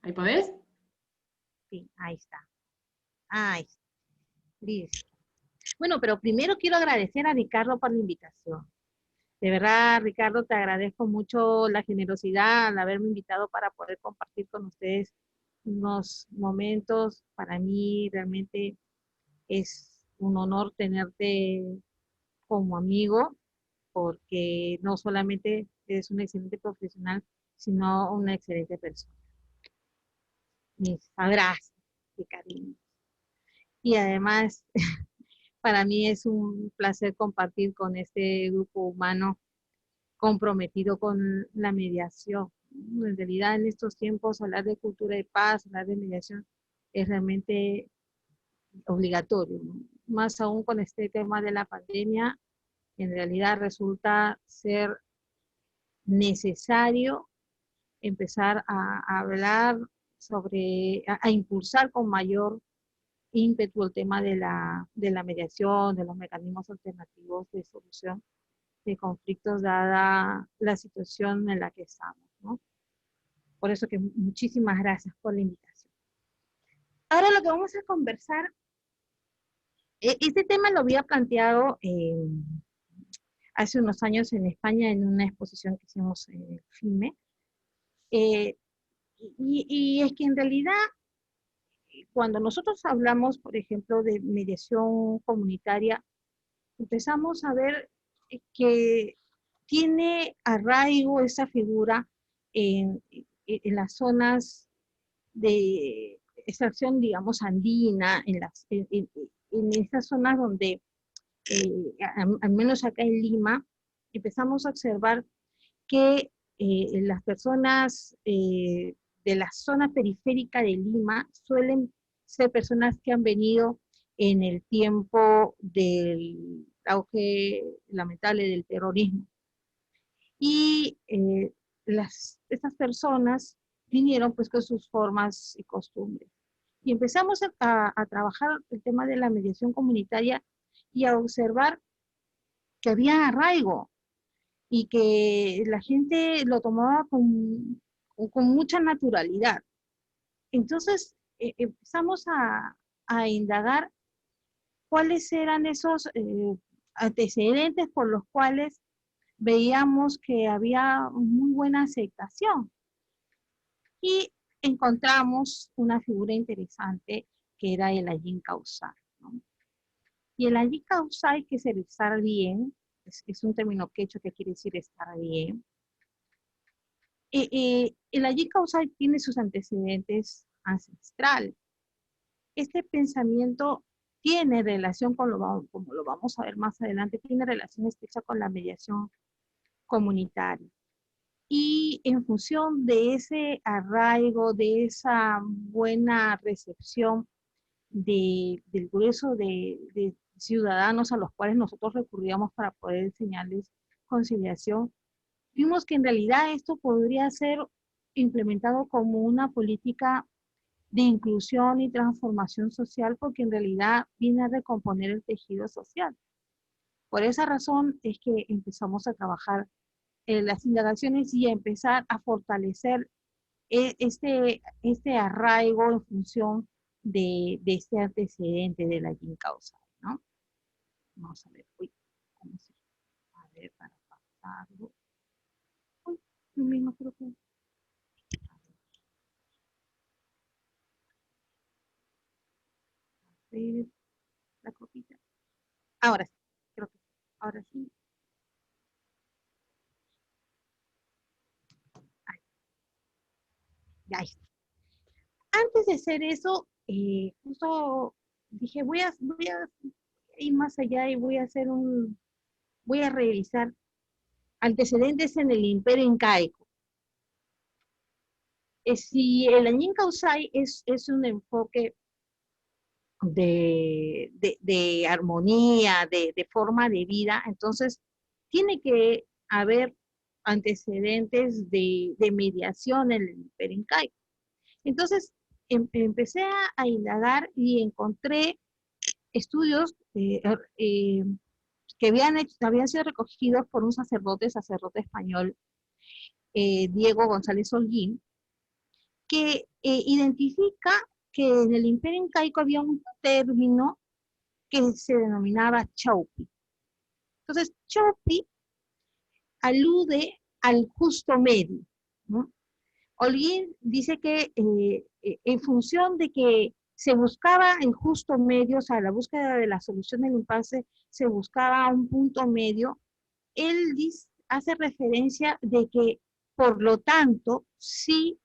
¿Ahí podés? Sí, ahí está. Ahí está. Listo. Bueno, pero primero quiero agradecer a Ricardo por la invitación. De verdad, Ricardo, te agradezco mucho la generosidad al haberme invitado para poder compartir con ustedes unos momentos. Para mí realmente es un honor tenerte como amigo, porque no solamente eres un excelente profesional, sino una excelente persona. Mis abrazos y cariño. Y además, para mí es un placer compartir con este grupo humano comprometido con la mediación. En realidad, en estos tiempos, hablar de cultura de paz, hablar de mediación, es realmente obligatorio, ¿no? Más aún con este tema de la pandemia, en realidad resulta ser necesario empezar a hablar sobre, a impulsar con mayor ímpetu el tema de la mediación, de los mecanismos alternativos de solución de conflictos dada la situación en la que estamos, ¿no? Por eso que muchísimas gracias por la invitación. Ahora lo que vamos a conversar, este tema lo había planteado hace unos años en España en una exposición que hicimos en el FIME, eh, y es que en realidad cuando nosotros hablamos, por ejemplo, de mediación comunitaria, empezamos a ver que tiene arraigo esa figura en las zonas de extracción, digamos, andina, en esas zonas donde, al menos acá en Lima, empezamos a observar que las personas de la zona periférica de Lima suelen ser personas que han venido en el tiempo del auge lamentable del terrorismo. Y estas personas vinieron pues con sus formas y costumbres. Y empezamos a trabajar el tema de la mediación comunitaria y a observar que había arraigo y que la gente lo tomaba con mucha naturalidad. Entonces empezamos a indagar cuáles eran esos antecedentes por los cuales veíamos que había muy buena aceptación. Y encontramos una figura interesante que era el Allín Causal, ¿no? Y el Allín Causal, que es el estar bien, es un término quechua que quiere decir estar bien. El Allín Causal tiene sus antecedentes ancestrales. Este pensamiento tiene relación con como lo vamos a ver más adelante, tiene relación estrecha con la mediación comunitaria. Y en función de ese arraigo, de esa buena recepción del grueso de ciudadanos a los cuales nosotros recurríamos para poder enseñarles conciliación, vimos que en realidad esto podría ser implementado como una política de inclusión y transformación social, porque en realidad viene a recomponer el tejido social. Por esa razón es que empezamos a trabajar las indagaciones y a empezar a fortalecer este arraigo en función de este antecedente de la yin causal, ¿no? Vamos a ver, uy, a ver, para pasarlo. Uy, yo mismo creo que, a ver, la copita. Ahora sí, creo que, ahora sí. Ahí, ya está. Antes de hacer eso, justo dije, voy a ir más allá y voy a hacer voy a revisar antecedentes en el Imperio Incaico. Si el Añín Causay es un enfoque de armonía, de forma de vida, entonces tiene que haber antecedentes de mediación en el Imperio Incaico. Entonces empecé a indagar y encontré estudios que habían sido recogidos por un sacerdote español, Diego González Holguín, que identifica que en el Imperio Incaico había un término que se denominaba chaupi. Entonces, chaupi alude al justo medio, ¿no? Holguín dice que en función de que se buscaba el justo medio, o sea, la búsqueda de la solución del impasse, se buscaba un punto medio, él hace referencia de que, por lo tanto, sí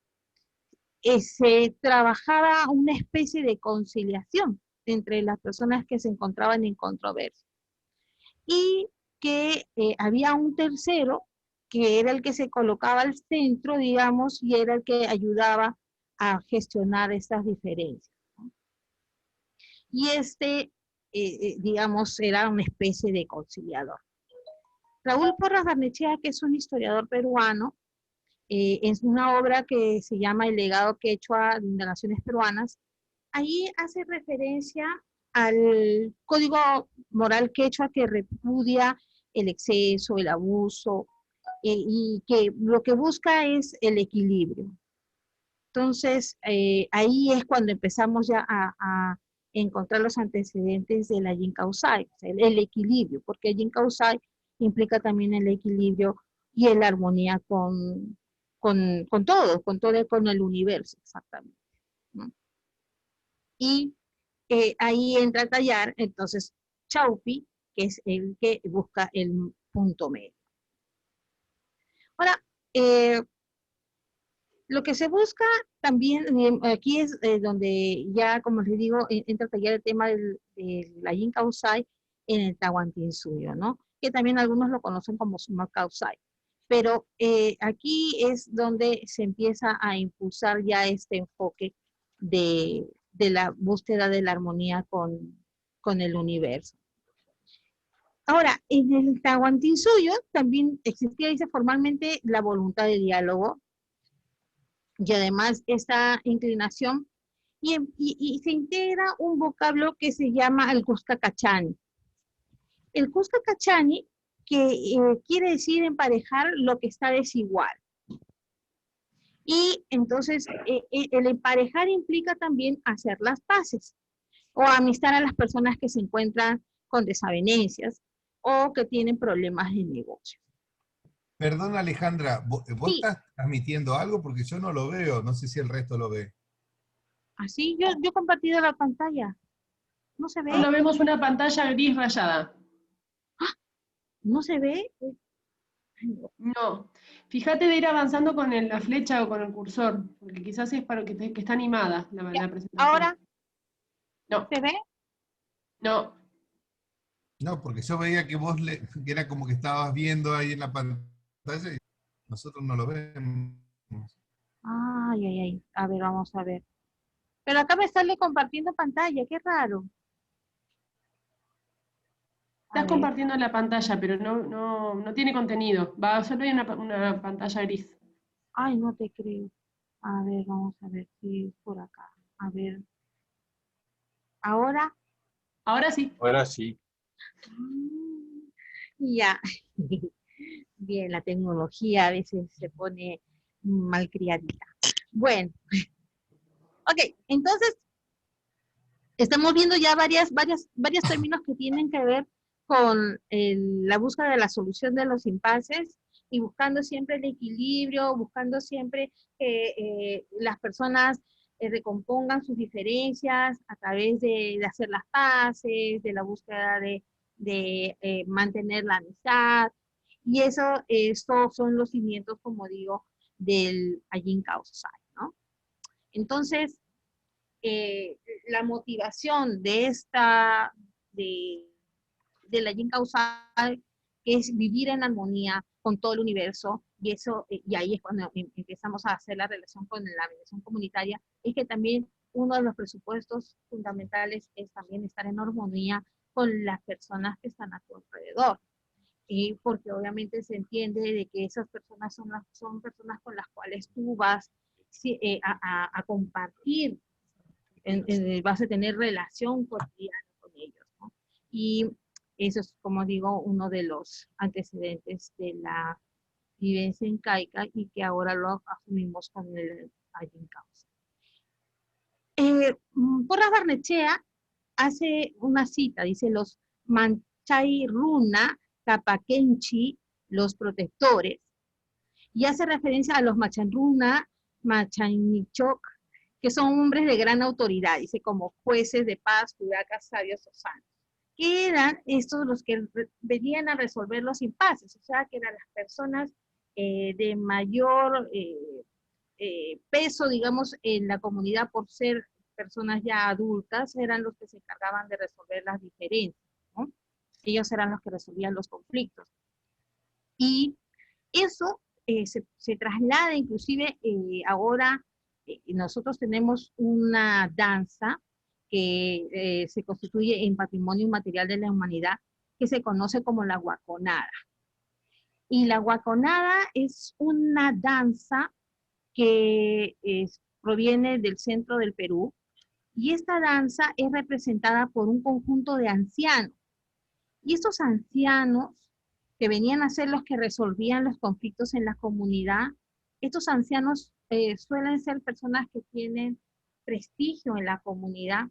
se trabajaba una especie de conciliación entre las personas que se encontraban en controversia. Y que había un tercero que era el que se colocaba al centro, digamos, y era el que ayudaba a gestionar estas diferencias, ¿no? Y digamos, era una especie de conciliador. Raúl Porras Barnechea, que es un historiador peruano, en una obra que se llama El legado quechua de las naciones peruanas, ahí hace referencia al código moral quechua que repudia el exceso, el abuso, y que lo que busca es el equilibrio. Entonces, ahí es cuando empezamos ya a encontrar los antecedentes de la Jinkausai, o sea, el equilibrio, porque Jinkausai implica también el equilibrio y la armonía con todo, con el universo, exactamente, ¿no? Y ahí entra a tallar, entonces, Chaupi, que es el que busca el punto medio. Ahora, lo que se busca también, aquí es donde ya, como les digo, entra a tallar el tema de la Yin Kausai en el Tahuantinsuyo, ¿no? Que también algunos lo conocen como Suma Kausai. Pero aquí es donde se empieza a impulsar ya este enfoque de la búsqueda de la armonía con el universo. Ahora, en el Tahuantinsuyo también existía, dice formalmente, la voluntad de diálogo y además esta inclinación y se integra un vocablo que se llama el Cusca Cachani. El Cusca Cachani que quiere decir emparejar lo que está desigual. Y entonces el emparejar implica también hacer las paces o amistar a las personas que se encuentran con desavenencias o que tienen problemas de negocio. Perdón, Alejandra, ¿vos Sí, estás transmitiendo algo? Porque yo no lo veo, no sé si el resto lo ve. así yo he compartido la pantalla. ¿No se ve? Ah, Solo vemos una pantalla gris rayada. ¿No se ve? No. Fíjate de ir avanzando con la flecha o con el cursor, porque quizás es para que está animada Ya. la presentación. Ahora, No, ¿se ve? no. no, porque yo veía que vos que era como que estabas viendo ahí en la pantalla y nosotros no lo vemos. Ay, ay, ay. A ver, vamos a ver. Pero acá me sale compartiendo pantalla, qué raro. A Estás ver. compartiendo la pantalla, pero no tiene contenido. Solo hay una pantalla gris. Ay, no te creo. A ver, vamos a ver si es por acá. A ver. Ahora. Ahora sí. Ahora sí. Mm, ya. Bien, la tecnología a veces se pone malcriadita. Bueno, ok, entonces estamos viendo ya varios términos que tienen que ver con la búsqueda de la solución de los impases y buscando siempre el equilibrio, buscando siempre que las personas recompongan sus diferencias a través de hacer las paces, de la búsqueda de mantener la amistad. Y estos son los cimientos, como digo, del Ajin Kaosai, ¿no? Entonces, eh, la motivación de, de la yin causal es vivir en armonía con todo el universo, y eso, y ahí es cuando empezamos a hacer la relación con la mediación comunitaria, es que también uno de los presupuestos fundamentales es también estar en armonía con las personas que están a tu alrededor. Y porque obviamente se entiende de que esas personas son personas con las cuales tú vas a compartir vas a tener relación cotidiana con ellos, ¿no? Y eso es, como digo, uno de los antecedentes de la vivencia incaica y que ahora lo asumimos con allí en Cauca. Porras Barnechea hace una cita, dice los Manchay Runa, Capaquenchi, los protectores, y hace referencia a los Machanruna, Machanichoc, que son hombres de gran autoridad, dice, como jueces de paz, curacas, sabios o santos, que eran estos los que venían a resolver los impases, o sea, que eran las personas de mayor peso, digamos, en la comunidad por ser personas ya adultas, eran los que se encargaban de resolver las diferencias, ¿no? Ellos eran los que resolvían los conflictos. Y eso se traslada, inclusive ahora nosotros tenemos una danza que se constituye en patrimonio inmaterial de la humanidad, que se conoce como la guaconada. Y la guaconada es una danza que proviene del centro del Perú, y esta danza es representada por un conjunto de ancianos. Y estos ancianos, que venían a ser los que resolvían los conflictos en la comunidad, estos ancianos suelen ser personas que tienen prestigio en la comunidad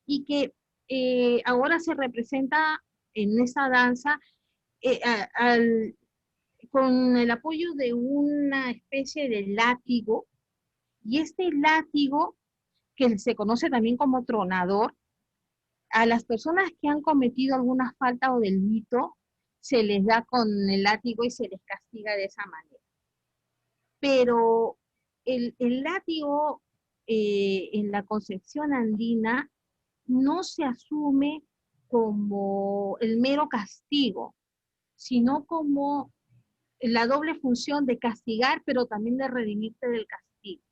y que ahora se representa en esa danza con el apoyo de una especie de látigo, y este látigo, que se conoce también como tronador, a las personas que han cometido alguna falta o delito, se les da con el látigo y se les castiga de esa manera. Pero el látigo en la concepción andina no se asume como el mero castigo, sino como la doble función de castigar, pero también de redimirte del castigo.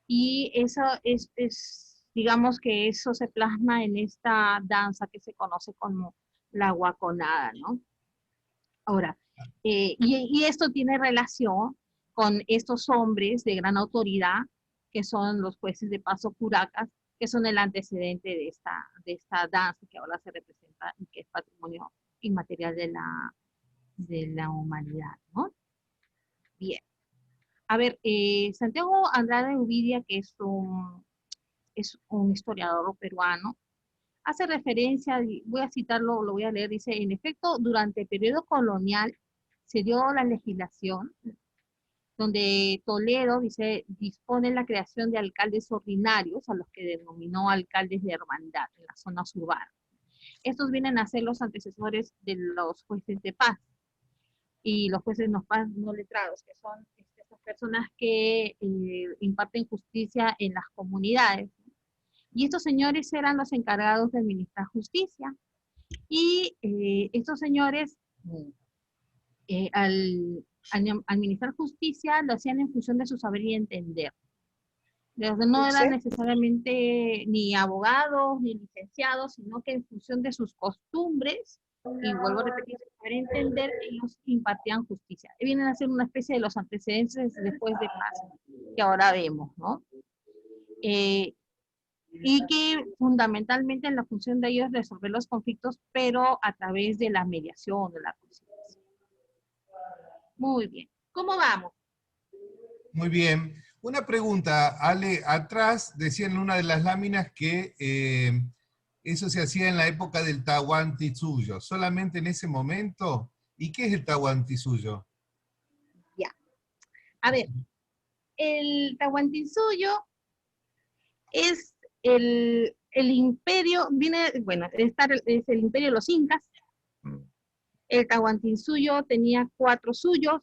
Y eso digamos que eso se plasma en esta danza que se conoce como la guaconada, ¿no? Ahora, y esto tiene relación con estos hombres de gran autoridad, que son los jueces de paso curacas, que son el antecedente de esta danza que ahora se representa y que es patrimonio inmaterial de la humanidad, ¿no? Bien. A ver, Santiago Andrade Uvidia, que es un historiador peruano, hace referencia, voy a citarlo, lo voy a leer, dice, en efecto, durante el periodo colonial se dio la legislación donde Toledo, dice, dispone la creación de alcaldes ordinarios, a los que denominó alcaldes de hermandad en las zonas urbanas. Estos vienen a ser los antecesores de los jueces de paz y los jueces no letrados, que son estas personas que imparten justicia en las comunidades. Y estos señores eran los encargados de administrar justicia. Y estos señores, al administrar justicia, lo hacían en función de su saber y entender. No eran necesariamente ni abogados ni licenciados, sino que en función de sus costumbres, y vuelvo a repetir, para entender, ellos impartían justicia. Vienen a ser una especie de los antecedentes después de paz, que ahora vemos, ¿no? Y que fundamentalmente la función de ellos es resolver los conflictos, pero a través de la mediación, de la conciliación. Muy bien. ¿Cómo vamos? Muy bien. Una pregunta, Ale, atrás decían en una de las láminas que eso se hacía en la época del Tahuantinsuyo, solamente en ese momento. ¿Y qué es el Tahuantinsuyo? Ya. A ver, el Tahuantinsuyo es el imperio, es el imperio de los incas. El Tahuantinsuyo tenía 4 suyos,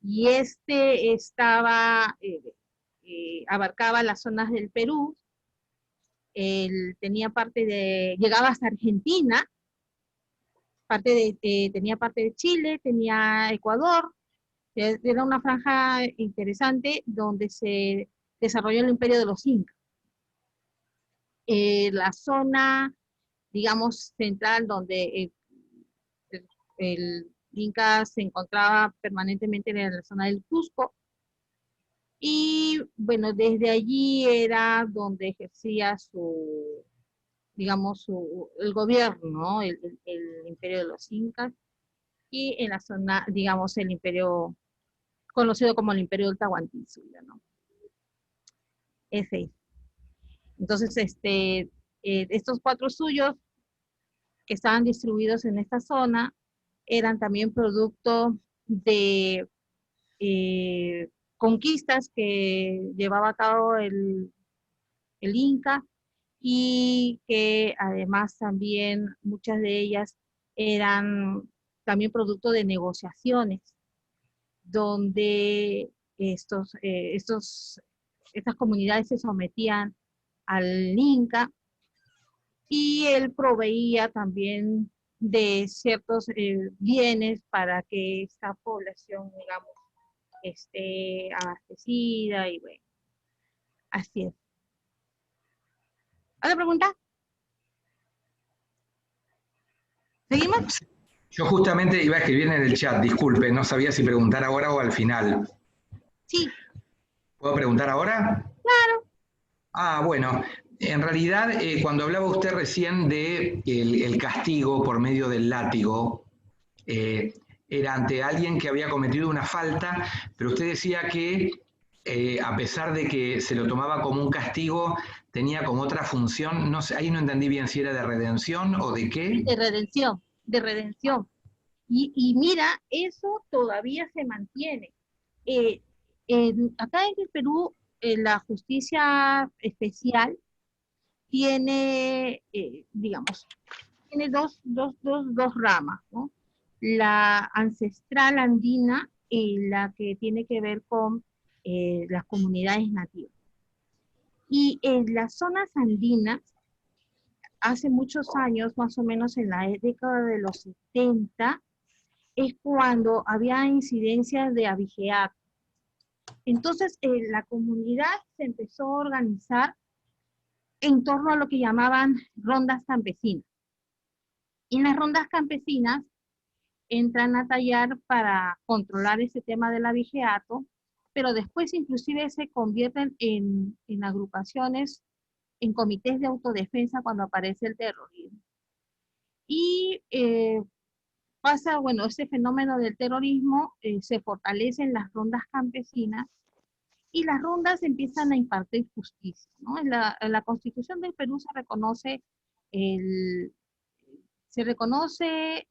y abarcaba las zonas del Perú, llegaba hasta Argentina, tenía parte de Chile, tenía Ecuador, era una franja interesante donde se desarrolló el imperio de los incas. La zona, digamos, central, donde el Inca se encontraba permanentemente en la zona del Cusco, y bueno, desde allí era donde ejercía el gobierno, ¿no? el imperio de los incas, y en la zona, digamos, el imperio conocido como el imperio del Tahuantinsuyo, ¿no? ese. Entonces, estos 4 suyos que estaban distribuidos en esta zona eran también producto de conquistas que llevaba a cabo el Inca, y que además también muchas de ellas eran también producto de negociaciones, donde estas comunidades se sometían al Inca, y él proveía también de ciertos bienes para que esta población, digamos, esté abastecida, y bueno, así es. ¿Otra pregunta? ¿Seguimos? Yo justamente iba a escribir en el chat, disculpe, no sabía si preguntar ahora o al final. Sí. ¿Puedo preguntar ahora? Claro. Ah, bueno, en realidad cuando hablaba usted recién de el castigo por medio del látigo, era ante alguien que había cometido una falta, pero usted decía que a pesar de que se lo tomaba como un castigo, tenía como otra función, no sé, ahí no entendí bien si era de redención o de qué. De redención, de redención. Y mira, eso todavía se mantiene. Acá en el Perú, la justicia especial tiene, digamos, tiene dos ramas, ¿no? La ancestral andina y la que tiene que ver con las comunidades nativas. Y en las zonas andinas, hace muchos años, más o menos en la década de los 70, es cuando había incidencias de abigeato. Entonces, la comunidad se empezó a organizar en torno a lo que llamaban rondas campesinas. Y las rondas campesinas entran a tallar para controlar ese tema del abigeato, pero después inclusive se convierten en agrupaciones, en comités de autodefensa cuando aparece el terrorismo. Y pasa, bueno, ese fenómeno del terrorismo, se fortalece en las rondas campesinas, y las rondas empiezan a impartir justicia, ¿no? En la Constitución del Perú se reconoce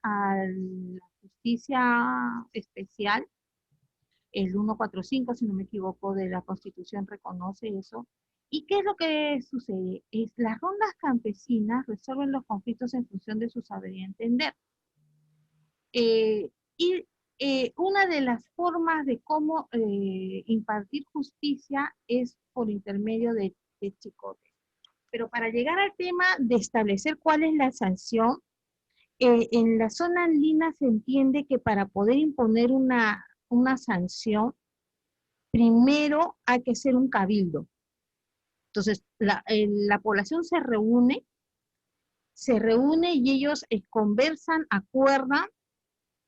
a la justicia especial, el 145, si no me equivoco, de la Constitución reconoce eso. ¿Y qué es lo que sucede? Las rondas campesinas resuelven los conflictos en función de su saber y entender. Y una de las formas de cómo impartir justicia es por intermedio de chicotes. Pero para llegar al tema de establecer cuál es la sanción, en la zona andina se entiende que para poder imponer una sanción, primero hay que hacer un cabildo. Entonces, la población se reúne y ellos conversan, acuerdan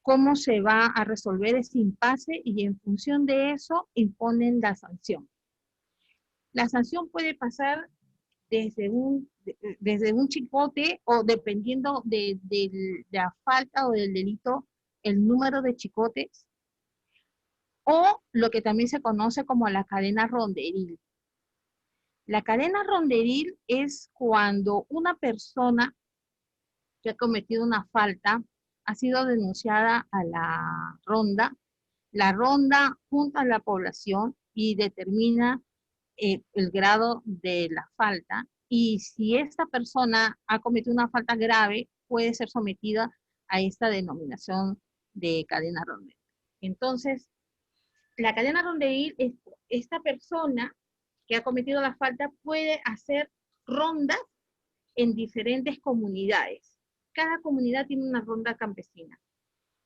cómo se va a resolver ese impasse, y en función de eso imponen la sanción. La sanción puede pasar desde un chicote, o dependiendo de la falta o del delito, el número de chicotes, o lo que también se conoce como la cadena ronderil. La cadena ronderil es cuando una persona que ha cometido una falta ha sido denunciada a la ronda junta a la población y determina el grado de la falta, y si esta persona ha cometido una falta grave, puede ser sometida a esta denominación de cadena ronderil. Entonces, la cadena ronderil es esta persona que ha cometido la falta puede hacer rondas en diferentes comunidades. Cada comunidad tiene una ronda campesina.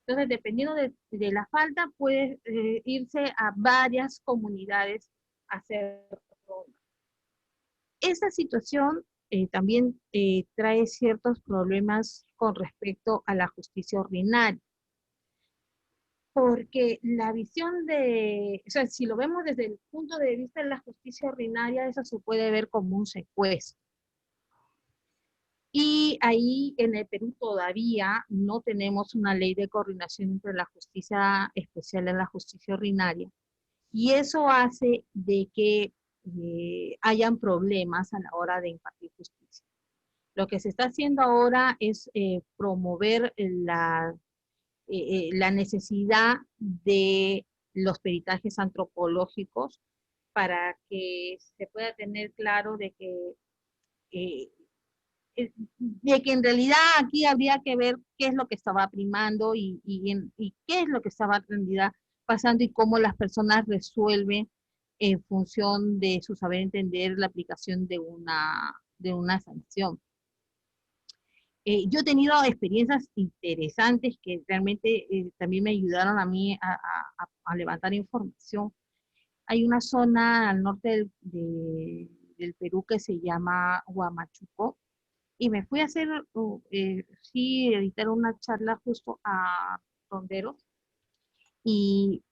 Entonces, dependiendo de la falta, puede irse a varias comunidades a hacer rondas. Esa situación también trae ciertos problemas con respecto a la justicia ordinaria. Porque la visión o sea, si lo vemos desde el punto de vista de la justicia ordinaria, eso se puede ver como un secuestro. Y ahí en el Perú todavía no tenemos una ley de coordinación entre la justicia especial y la justicia ordinaria. Y eso hace de que hayan problemas a la hora de impartir justicia. Lo que se está haciendo ahora es promover la necesidad de los peritajes antropológicos para que se pueda tener claro eh, de que en realidad aquí habría que ver qué es lo que estaba primando y qué es lo que estaba en realidad pasando y cómo las personas resuelven en función de su saber entender la aplicación de una sanción. Yo he tenido experiencias interesantes que realmente también me ayudaron a mí a levantar información. Hay una zona al norte del Perú que se llama Huamachuco, y me fui a hacer, sí, editar una charla justo a ronderos, y,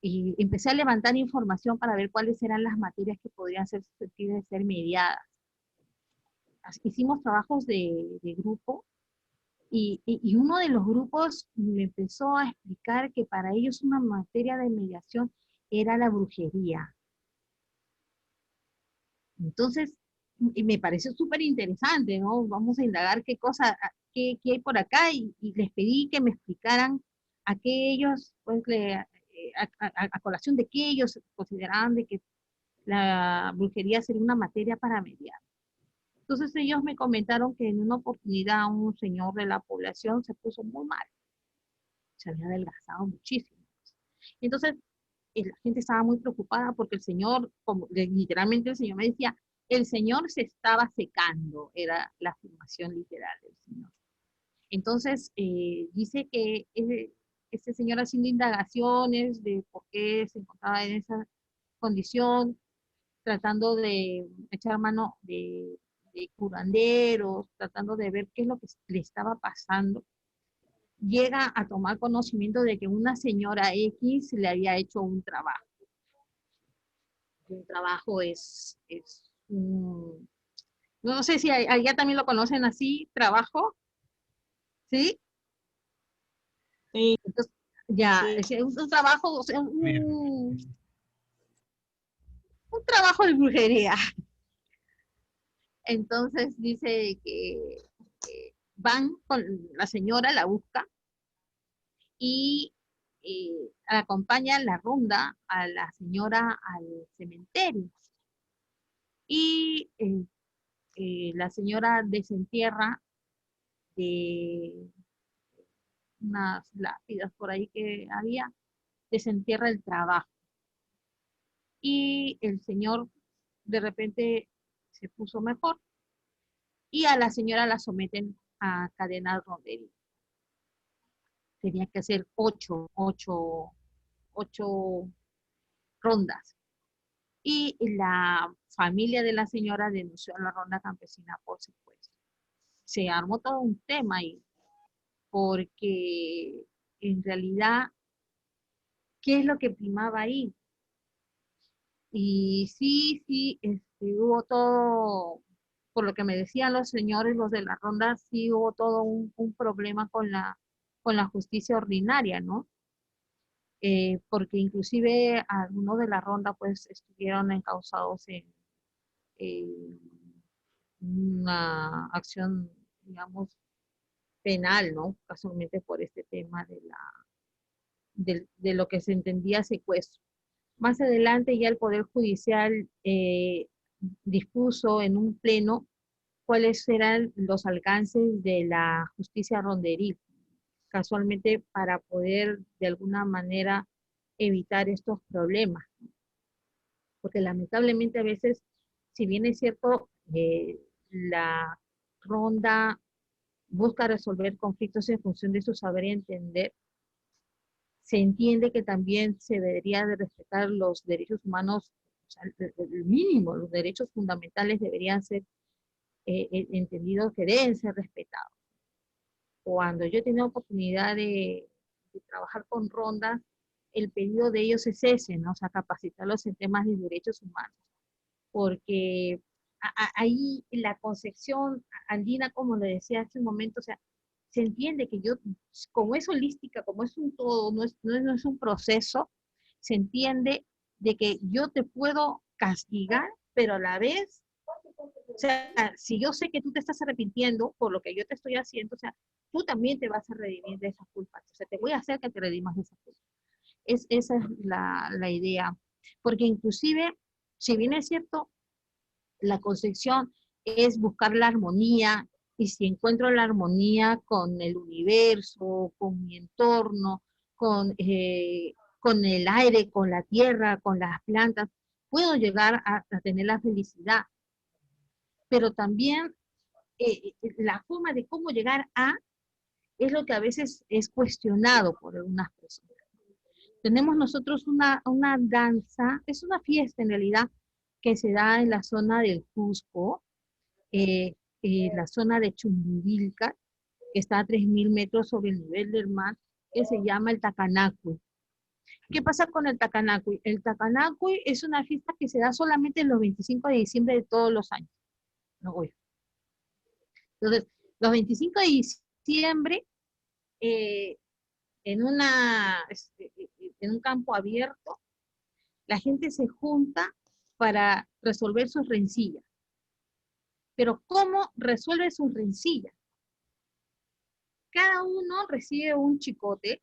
y empecé a levantar información para ver cuáles eran las materias que podrían ser susceptibles de ser mediadas. Hicimos trabajos de grupo, y uno de los grupos me empezó a explicar que para ellos una materia de mediación era la brujería. Entonces, y me pareció súper interesante, ¿no? Vamos a indagar qué cosa, qué hay por acá, y les pedí que me explicaran a qué ellos, pues, a colación de qué ellos consideraban de que la brujería sería una materia para mediar. Entonces ellos me comentaron que en una oportunidad un señor de la población se puso muy mal, se había adelgazado muchísimo. Entonces la gente estaba muy preocupada porque el señor, como literalmente el señor me decía, el señor se estaba secando, era la afirmación literal del señor. Entonces dice que ese señor haciendo indagaciones de por qué se encontraba en esa condición, tratando de echar mano de curanderos, tratando de ver qué es lo que le estaba pasando, llega a tomar conocimiento de que una señora X le había hecho un trabajo. Un trabajo es no sé si allá también lo conocen así, trabajo, ¿sí? Sí. Entonces, ya, Sí. es un trabajo, o sea, un trabajo de brujería. Entonces dice que van con la señora, la busca, y acompaña la ronda a la señora al cementerio. Y la señora desentierra de unas lápidas por ahí que había, desentierra el trabajo. Y el señor de repente se puso mejor, y a la señora la someten a cadena rondería. Tenía que hacer 8 rondas. Y la familia de la señora denunció a la ronda campesina por secuestro. Se armó todo un tema ahí, porque en realidad, ¿qué es lo que primaba ahí? Y sí, hubo todo, por lo que me decían los señores, los de la ronda, sí hubo todo un problema con la justicia ordinaria, ¿no? Porque inclusive algunos de la ronda pues estuvieron encausados en una acción, digamos, penal, ¿no? Casualmente por este tema de lo que se entendía secuestro. Más adelante ya el Poder Judicial dispuso en un pleno cuáles eran los alcances de la justicia ronderil, casualmente para poder de alguna manera evitar estos problemas. Porque lamentablemente a veces, si bien es cierto, la ronda busca resolver conflictos en función de su saber y entender, se entiende que también se debería de respetar los derechos humanos, o sea, el mínimo, los derechos fundamentales deberían ser entendidos que deben ser respetados. Cuando yo he tenido oportunidad de trabajar con rondas, el pedido de ellos es ese, ¿no? O sea, capacitarlos en temas de derechos humanos, porque ahí la concepción andina, como le decía hace un momento, o sea, se entiende que yo, como es holística, como es un todo, no es un proceso, se entiende de que yo te puedo castigar, pero a la vez, o sea, si yo sé que tú te estás arrepintiendo por lo que yo te estoy haciendo, o sea, tú también te vas a redimir de esas culpas. O sea, te voy a hacer que te redimas de esas culpas. Esa es la idea. Porque inclusive, si bien es cierto, la concepción es buscar la armonía, y si encuentro la armonía con el universo, con mi entorno, con el aire, con la tierra, con las plantas, puedo llegar a tener la felicidad. Pero también la forma de cómo llegar a es lo que a veces es cuestionado por algunas personas. Tenemos nosotros una danza, es una fiesta en realidad, que se da en la zona del Cusco, la zona de Chumbivilca, que está a 3.000 metros sobre el nivel del mar, que se llama el Tacanacui. ¿Qué pasa con el Tacanacui? El Tacanacui es una fiesta que se da solamente los 25 de diciembre de todos los años. No voy. Entonces, los 25 de diciembre, eh, en un campo abierto, la gente se junta para resolver sus rencillas. Pero ¿cómo resuelve sus rencillas? Cada uno recibe un chicote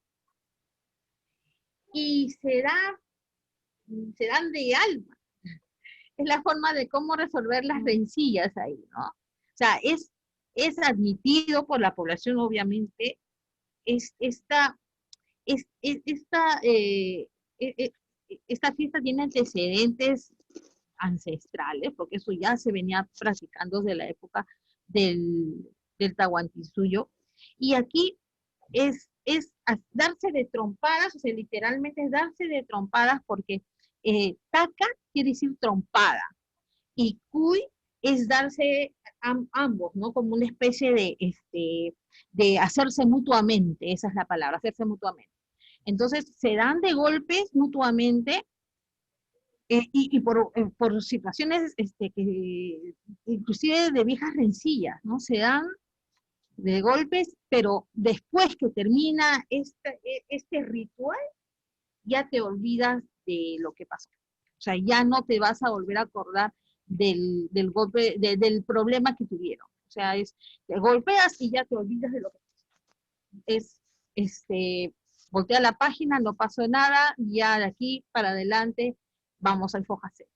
y se dan de alma. Es la forma de cómo resolver las rencillas ahí, ¿no? O sea, es admitido por la población, obviamente, esta fiesta tiene antecedentes ancestrales, porque eso ya se venía practicando desde la época del Tahuantinsuyo. Y aquí es darse de trompadas, o sea, literalmente es darse de trompadas, porque taca quiere decir trompada, y cuy es darse ambos, ¿no? Como una especie de hacerse mutuamente, esa es la palabra, hacerse mutuamente. Entonces, se dan de golpes mutuamente, y por situaciones que inclusive de viejas rencillas, ¿no? Se dan de golpes, pero después que termina este ritual, ya te olvidas de lo que pasó. O sea, ya no te vas a volver a acordar del golpe, del problema que tuvieron. O sea, te golpeas y ya te olvidas de lo que pasó. Voltea la página, no pasó nada, ya de aquí para adelante vamos al foja cero.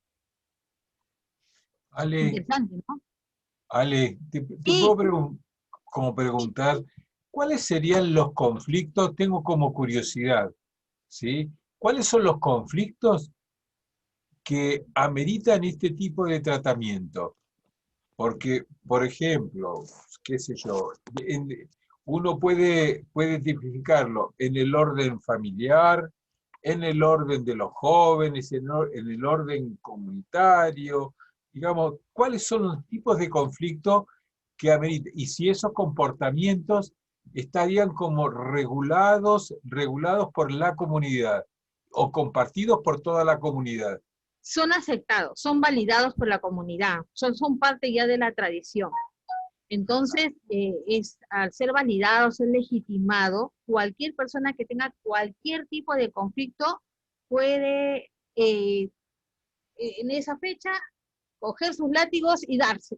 Ale, Interesante, ¿no? Ale, te Y puedo como preguntar, ¿cuáles serían los conflictos? Tengo como curiosidad, ¿sí? ¿Cuáles son los conflictos que ameritan este tipo de tratamiento? Porque, por ejemplo, qué sé yo, uno puede tipificarlo en el orden familiar, en el orden de los jóvenes, en el orden comunitario, digamos, ¿cuáles son los tipos de conflictos que ameritan? Y si esos comportamientos estarían como regulados por la comunidad o compartidos por toda la comunidad. son aceptados, son validados por la comunidad, son parte ya de la tradición. Entonces, al ser validado, ser legitimado, cualquier persona que tenga cualquier tipo de conflicto puede, en esa fecha, coger sus látigos y darse.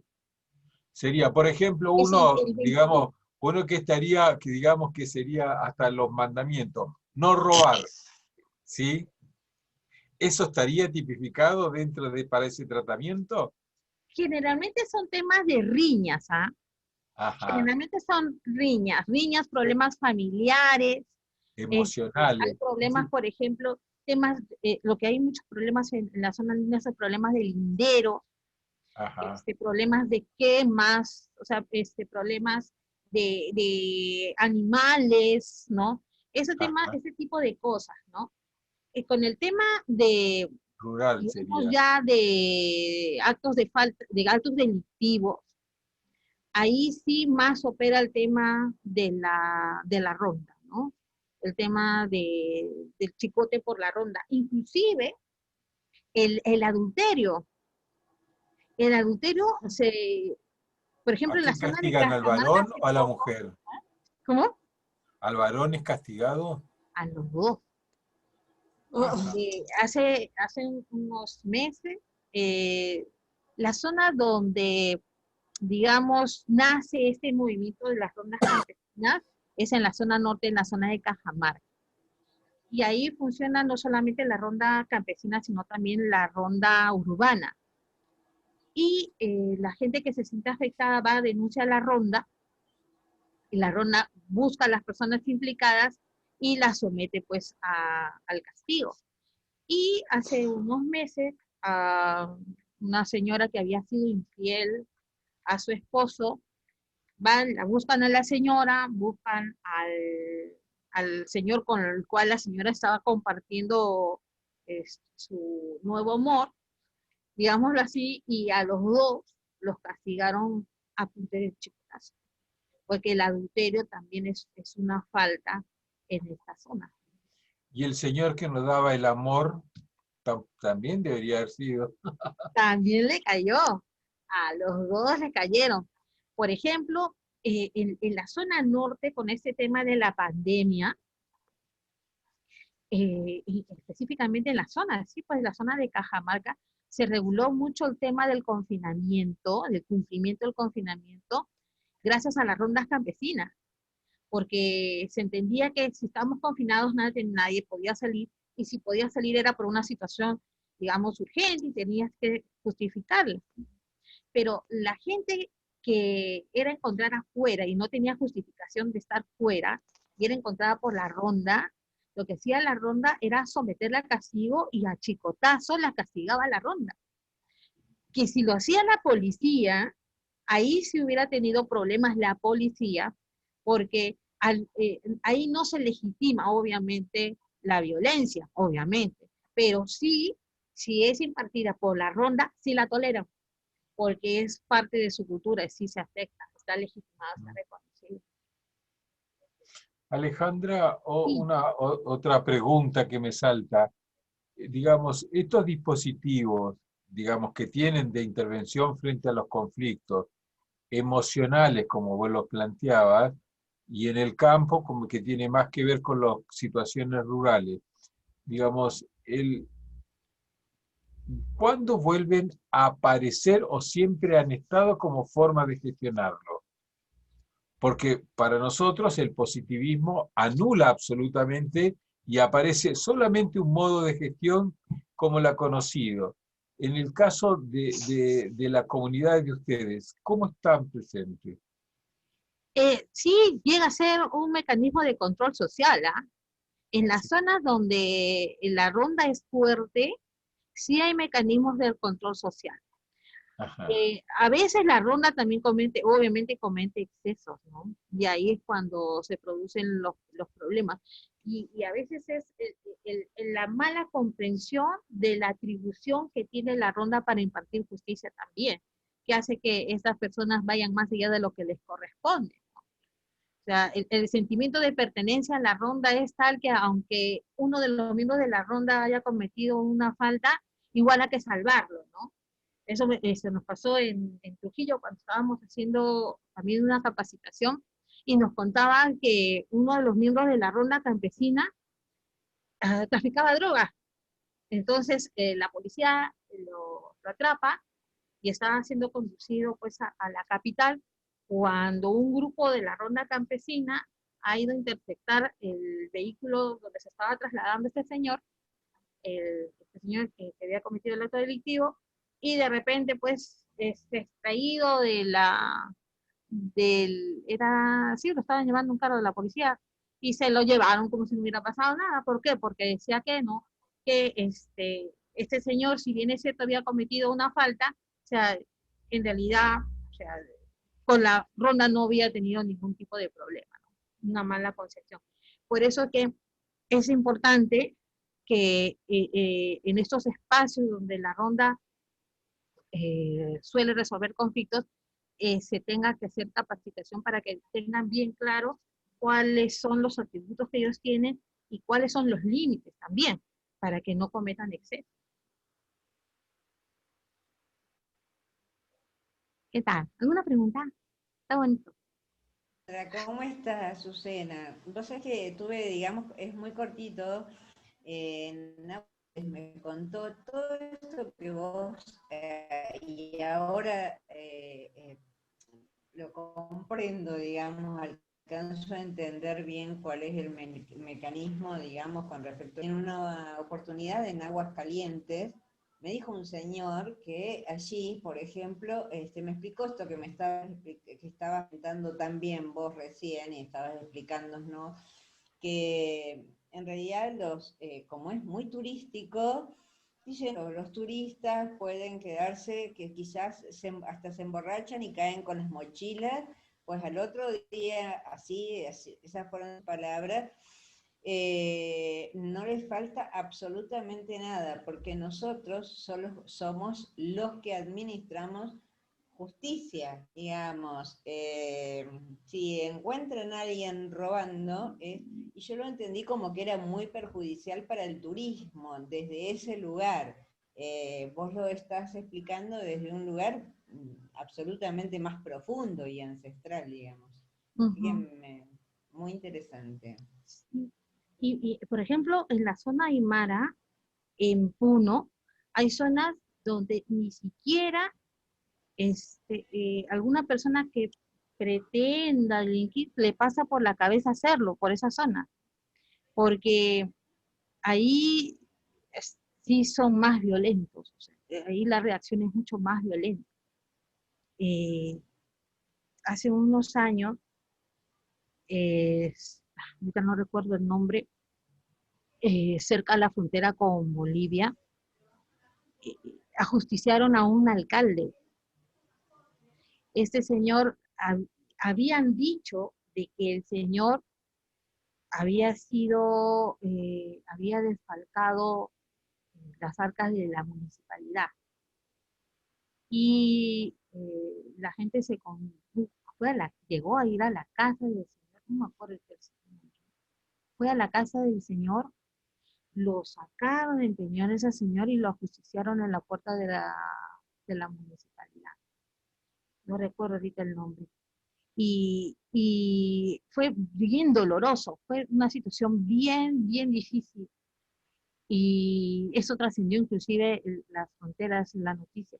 Sería, por ejemplo, Es uno, el 20. digamos, uno que estaría, que digamos que sería hasta los mandamientos, no robar, ¿sí? ¿Eso estaría tipificado para ese tratamiento? Generalmente son temas de riñas, ¿ah? Ajá, Generalmente son riñas, problemas familiares, hay emocionales. problemas, por ejemplo, lo que hay muchos problemas en la zona andina son problemas de lindero, Ajá, problemas de quemas, o sea, problemas de animales, ¿no? ajá. Ese tipo de cosas, ¿no? Con el tema de, Rural digamos, sería. ya de actos de falta, de actos delictivos, ahí sí más opera el tema de la ronda, ¿no? El tema del chicote por la ronda. Inclusive el adulterio. El adulterio por ejemplo, ¿A en la quién zona de castigan, al Cajamarca varón hace o a la poco, mujer? ¿cómo? ¿Al varón es castigado? A los dos. Oh, Ajá, Hace unos meses La zona donde, digamos, nace este movimiento de las rondas campesinas es en la zona norte, en la zona de Cajamarca. Y ahí funciona no solamente la ronda campesina, sino también la ronda urbana. Y la gente que se siente afectada va a denunciar la ronda, y la ronda busca a las personas implicadas y las somete pues al castigo. Y hace unos meses, a una señora que había sido infiel a su esposo, van, la buscan a la señora, buscan al señor con el cual la señora estaba compartiendo su nuevo amor, digámoslo así, y a los dos los castigaron a punta de chicotazo, porque el adulterio también es una falta en esta zona. Y el Señor que nos daba el amor también debería haber sido. También le cayó, a los dos le cayeron. Por ejemplo, en la zona norte, con este tema de la pandemia, y específicamente en la zona, sí, pues en la zona de Cajamarca, se reguló mucho el tema del confinamiento, del cumplimiento del confinamiento, gracias a las rondas campesinas, porque se entendía que si estábamos confinados nadie podía salir, y si podía salir era por una situación, digamos, urgente y tenías que justificarla. Pero la gente que era encontrada afuera y no tenía justificación de estar fuera, y era encontrada por la ronda, lo que hacía la ronda era someterla a castigo, y a chicotazo la castigaba la ronda. Que si lo hacía la policía, ahí sí hubiera tenido problemas la policía, porque ahí no se legitima, obviamente, la violencia, obviamente, pero sí, si es impartida por la ronda, sí la toleran, porque es parte de su cultura, sí se afecta, está legitimada, está reconocida. Alejandra, Sí. otra pregunta que me salta. Digamos, estos dispositivos, digamos, que tienen de intervención frente a los conflictos emocionales, como vos los planteabas, y en el campo, como que tiene más que ver con las situaciones rurales. Digamos, ¿cuándo vuelven a aparecer o siempre han estado como forma de gestionarlo? Porque para nosotros el positivismo anula absolutamente y aparece solamente un modo de gestión como la conocido. En el caso de la comunidad de ustedes, ¿cómo están presentes? Sí, llega a ser un mecanismo de control social, ¿ah? En las Sí. zonas donde la ronda es fuerte, sí hay mecanismos de control social. Ajá. A veces la ronda también obviamente comete excesos, ¿no? Y ahí es cuando se producen los problemas. Y a veces es la mala comprensión de la atribución que tiene la ronda para impartir justicia también, que hace que estas personas vayan más allá de lo que les corresponde. O sea, el sentimiento de pertenencia a la ronda es tal que aunque uno de los miembros de la ronda haya cometido una falta, igual hay que salvarlo, ¿no? Eso nos pasó en Trujillo cuando estábamos haciendo también una capacitación, y nos contaban que uno de los miembros de la ronda campesina traficaba drogas. Entonces la policía lo atrapa y estaba siendo conducido pues a la capital, cuando un grupo de la ronda campesina ha ido a interceptar el vehículo donde se estaba trasladando este señor, este señor que había cometido el acto delictivo, y de repente pues es extraído sí, lo estaban llevando un carro de la policía, y se lo llevaron como si no hubiera pasado nada. ¿Por qué? Porque decía que no, que este señor, si bien es cierto, había cometido una falta, o sea, en realidad, o sea, con la ronda no había tenido ningún tipo de problema, ¿no? Una mala concepción. Por eso que es importante que en estos espacios donde la ronda suele resolver conflictos, se tenga que hacer capacitación para que tengan bien claro cuáles son los atributos que ellos tienen y cuáles son los límites también, para que no cometan exceso. ¿Qué tal? ¿Alguna pregunta? Está bonito. ¿Cómo estás, Azucena? Vos sabés que tuve, digamos, es muy cortito, en una me contó todo esto que vos, y ahora lo comprendo, digamos, alcanzo a entender bien cuál es el mecanismo, digamos, con respecto. En una oportunidad en Aguascalientes, me dijo un señor que allí, por ejemplo, me explicó esto que estabas contando también vos recién, y estabas explicándonos, que en realidad como es muy turístico, dicen los turistas pueden quedarse, que quizás hasta se emborrachan y caen con las mochilas, pues al otro día, así esas fueron las palabras, no les falta absolutamente nada, porque nosotros solo somos los que administramos justicia, digamos. Si encuentran a alguien robando, y yo lo entendí como que era muy perjudicial para el turismo, desde ese lugar. Vos lo estás explicando desde un lugar absolutamente más profundo y ancestral, digamos. Así que muy interesante. Sí. Por ejemplo, en la zona Aymara, en Puno, hay zonas donde ni siquiera alguna persona que pretenda delinquir le pasa por la cabeza hacerlo, por esa zona, porque ahí sí son más violentos, o sea, ahí la reacción es mucho más violenta. Hace unos años, ahorita no recuerdo el nombre, cerca de la frontera con Bolivia, ajusticiaron a un alcalde. Este señor, habían dicho de que el señor había desfalcado las arcas de la municipalidad. Y la gente llegó a ir a la casa del señor, no me acuerdo el señor, fue a la casa del señor, lo sacaron, empeñaron a ese señor y lo ajusticiaron en la puerta de la municipalidad. No recuerdo ahorita el nombre. Y fue bien doloroso, fue una situación bien, bien difícil. Y eso trascendió inclusive las fronteras, la noticia.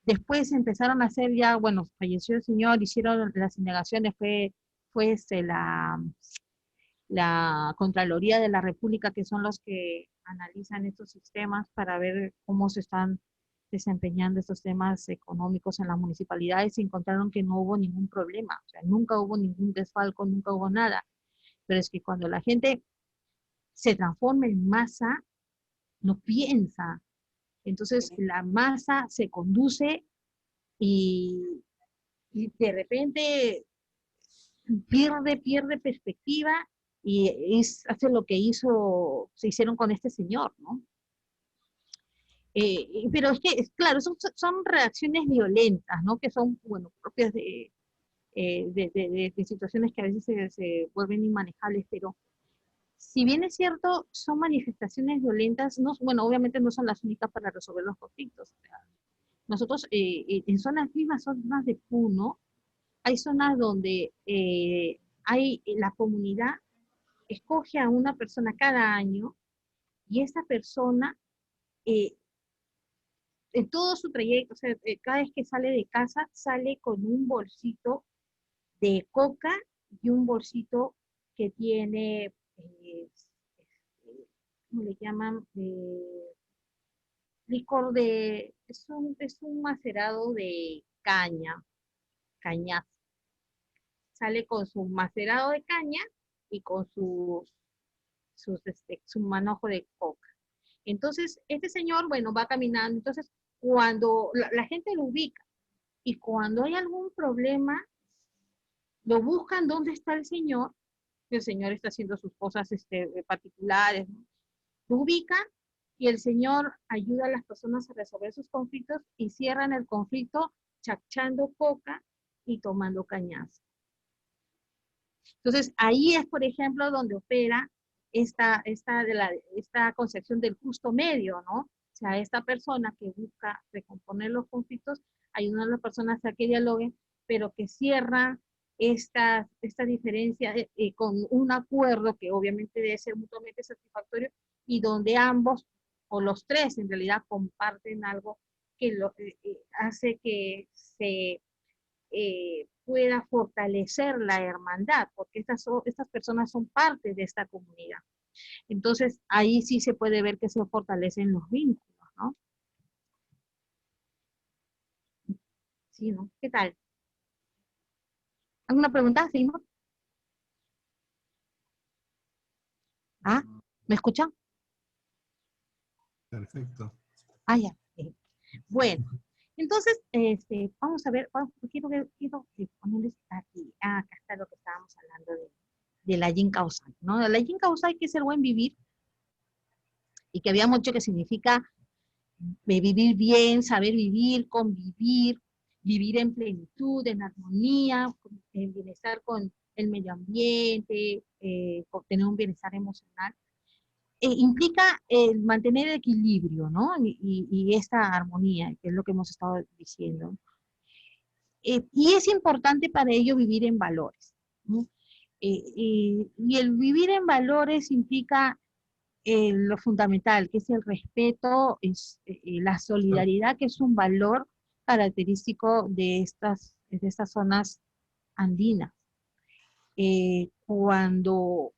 Después empezaron a hacer ya, bueno, falleció el señor, hicieron las indagaciones, fue la Contraloría de la República, que son los que analizan estos sistemas para ver cómo se están desempeñando estos temas económicos en las municipalidades, y encontraron que no hubo ningún problema, o sea, nunca hubo ningún desfalco, nunca hubo nada. Pero es que cuando la gente se transforma en masa, no piensa. Entonces la masa se conduce y de repente pierde perspectiva, y hace lo que se hicieron con este señor, ¿no? Pero es que, claro, son reacciones violentas, ¿no? Que son, bueno, propias de situaciones que a veces se vuelven inmanejables, pero si bien es cierto, son manifestaciones violentas, no, bueno, obviamente no son las únicas para resolver los conflictos. Nosotros, en mismas zonas de Puno, hay zonas donde la comunidad escoge a una persona cada año, y esa persona, en todo su trayecto, o sea, cada vez que sale de casa, sale con un bolsito de coca y un bolsito que tiene, ¿cómo le llaman? Licor es un macerado de cañas. Sale con su macerado de caña y con su manojo de coca. Entonces, este señor, bueno, va caminando. Entonces, cuando la gente lo ubica, y cuando hay algún problema, lo buscan dónde está el señor está haciendo sus cosas particulares, ¿no? Lo ubican, y el señor ayuda a las personas a resolver sus conflictos, y cierran el conflicto chachando coca y tomando cañazo. Entonces, ahí es, por ejemplo, donde opera esta concepción del justo medio, ¿no? O sea, esta persona que busca recomponer los conflictos, ayudando a las personas a que dialoguen, pero que cierra esta diferencia con un acuerdo que obviamente debe ser mutuamente satisfactorio, y donde ambos o los tres en realidad comparten algo que hace que se pueda fortalecer la hermandad, porque estas personas son parte de esta comunidad. Entonces, ahí sí se puede ver que se fortalecen los vínculos, ¿no? Sí, ¿no? ¿Qué tal? ¿Alguna pregunta? ¿Sí, no? ¿Ah? ¿Me escuchan? Perfecto. Ah, ya. Bueno, entonces, vamos a ver, quiero ponerles aquí, acá está lo que estábamos hablando de la Yin Kaosai, ¿no? La Yin Kaosai, que es el buen vivir, y que habíamos dicho que significa vivir bien, saber vivir, convivir, vivir en plenitud, en armonía, en bienestar con el medio ambiente, con tener un bienestar emocional. Implica mantener el equilibrio, ¿no? Y esta armonía, que es lo que hemos estado diciendo. Y es importante para ello vivir en valores, ¿no? Y el vivir en valores implica lo fundamental, que es el respeto, la solidaridad, que es un valor característico de estas zonas andinas. Cuando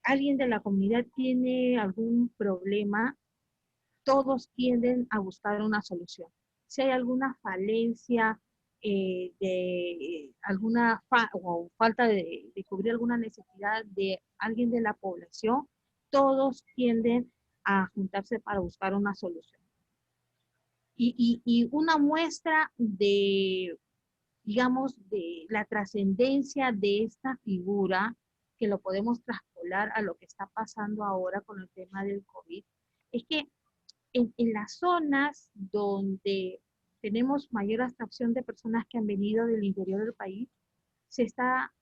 alguien de la comunidad tiene algún problema, todos tienden a buscar una solución. Si hay alguna falencia, o falta de cubrir alguna necesidad de alguien de la población, todos tienden a juntarse para buscar una solución. Y una muestra de, digamos, de la trascendencia de esta figura, que lo podemos traspolar a lo que está pasando ahora con el tema del COVID, es que en las zonas donde tenemos mayor abstracción de personas que han venido del interior del país, se está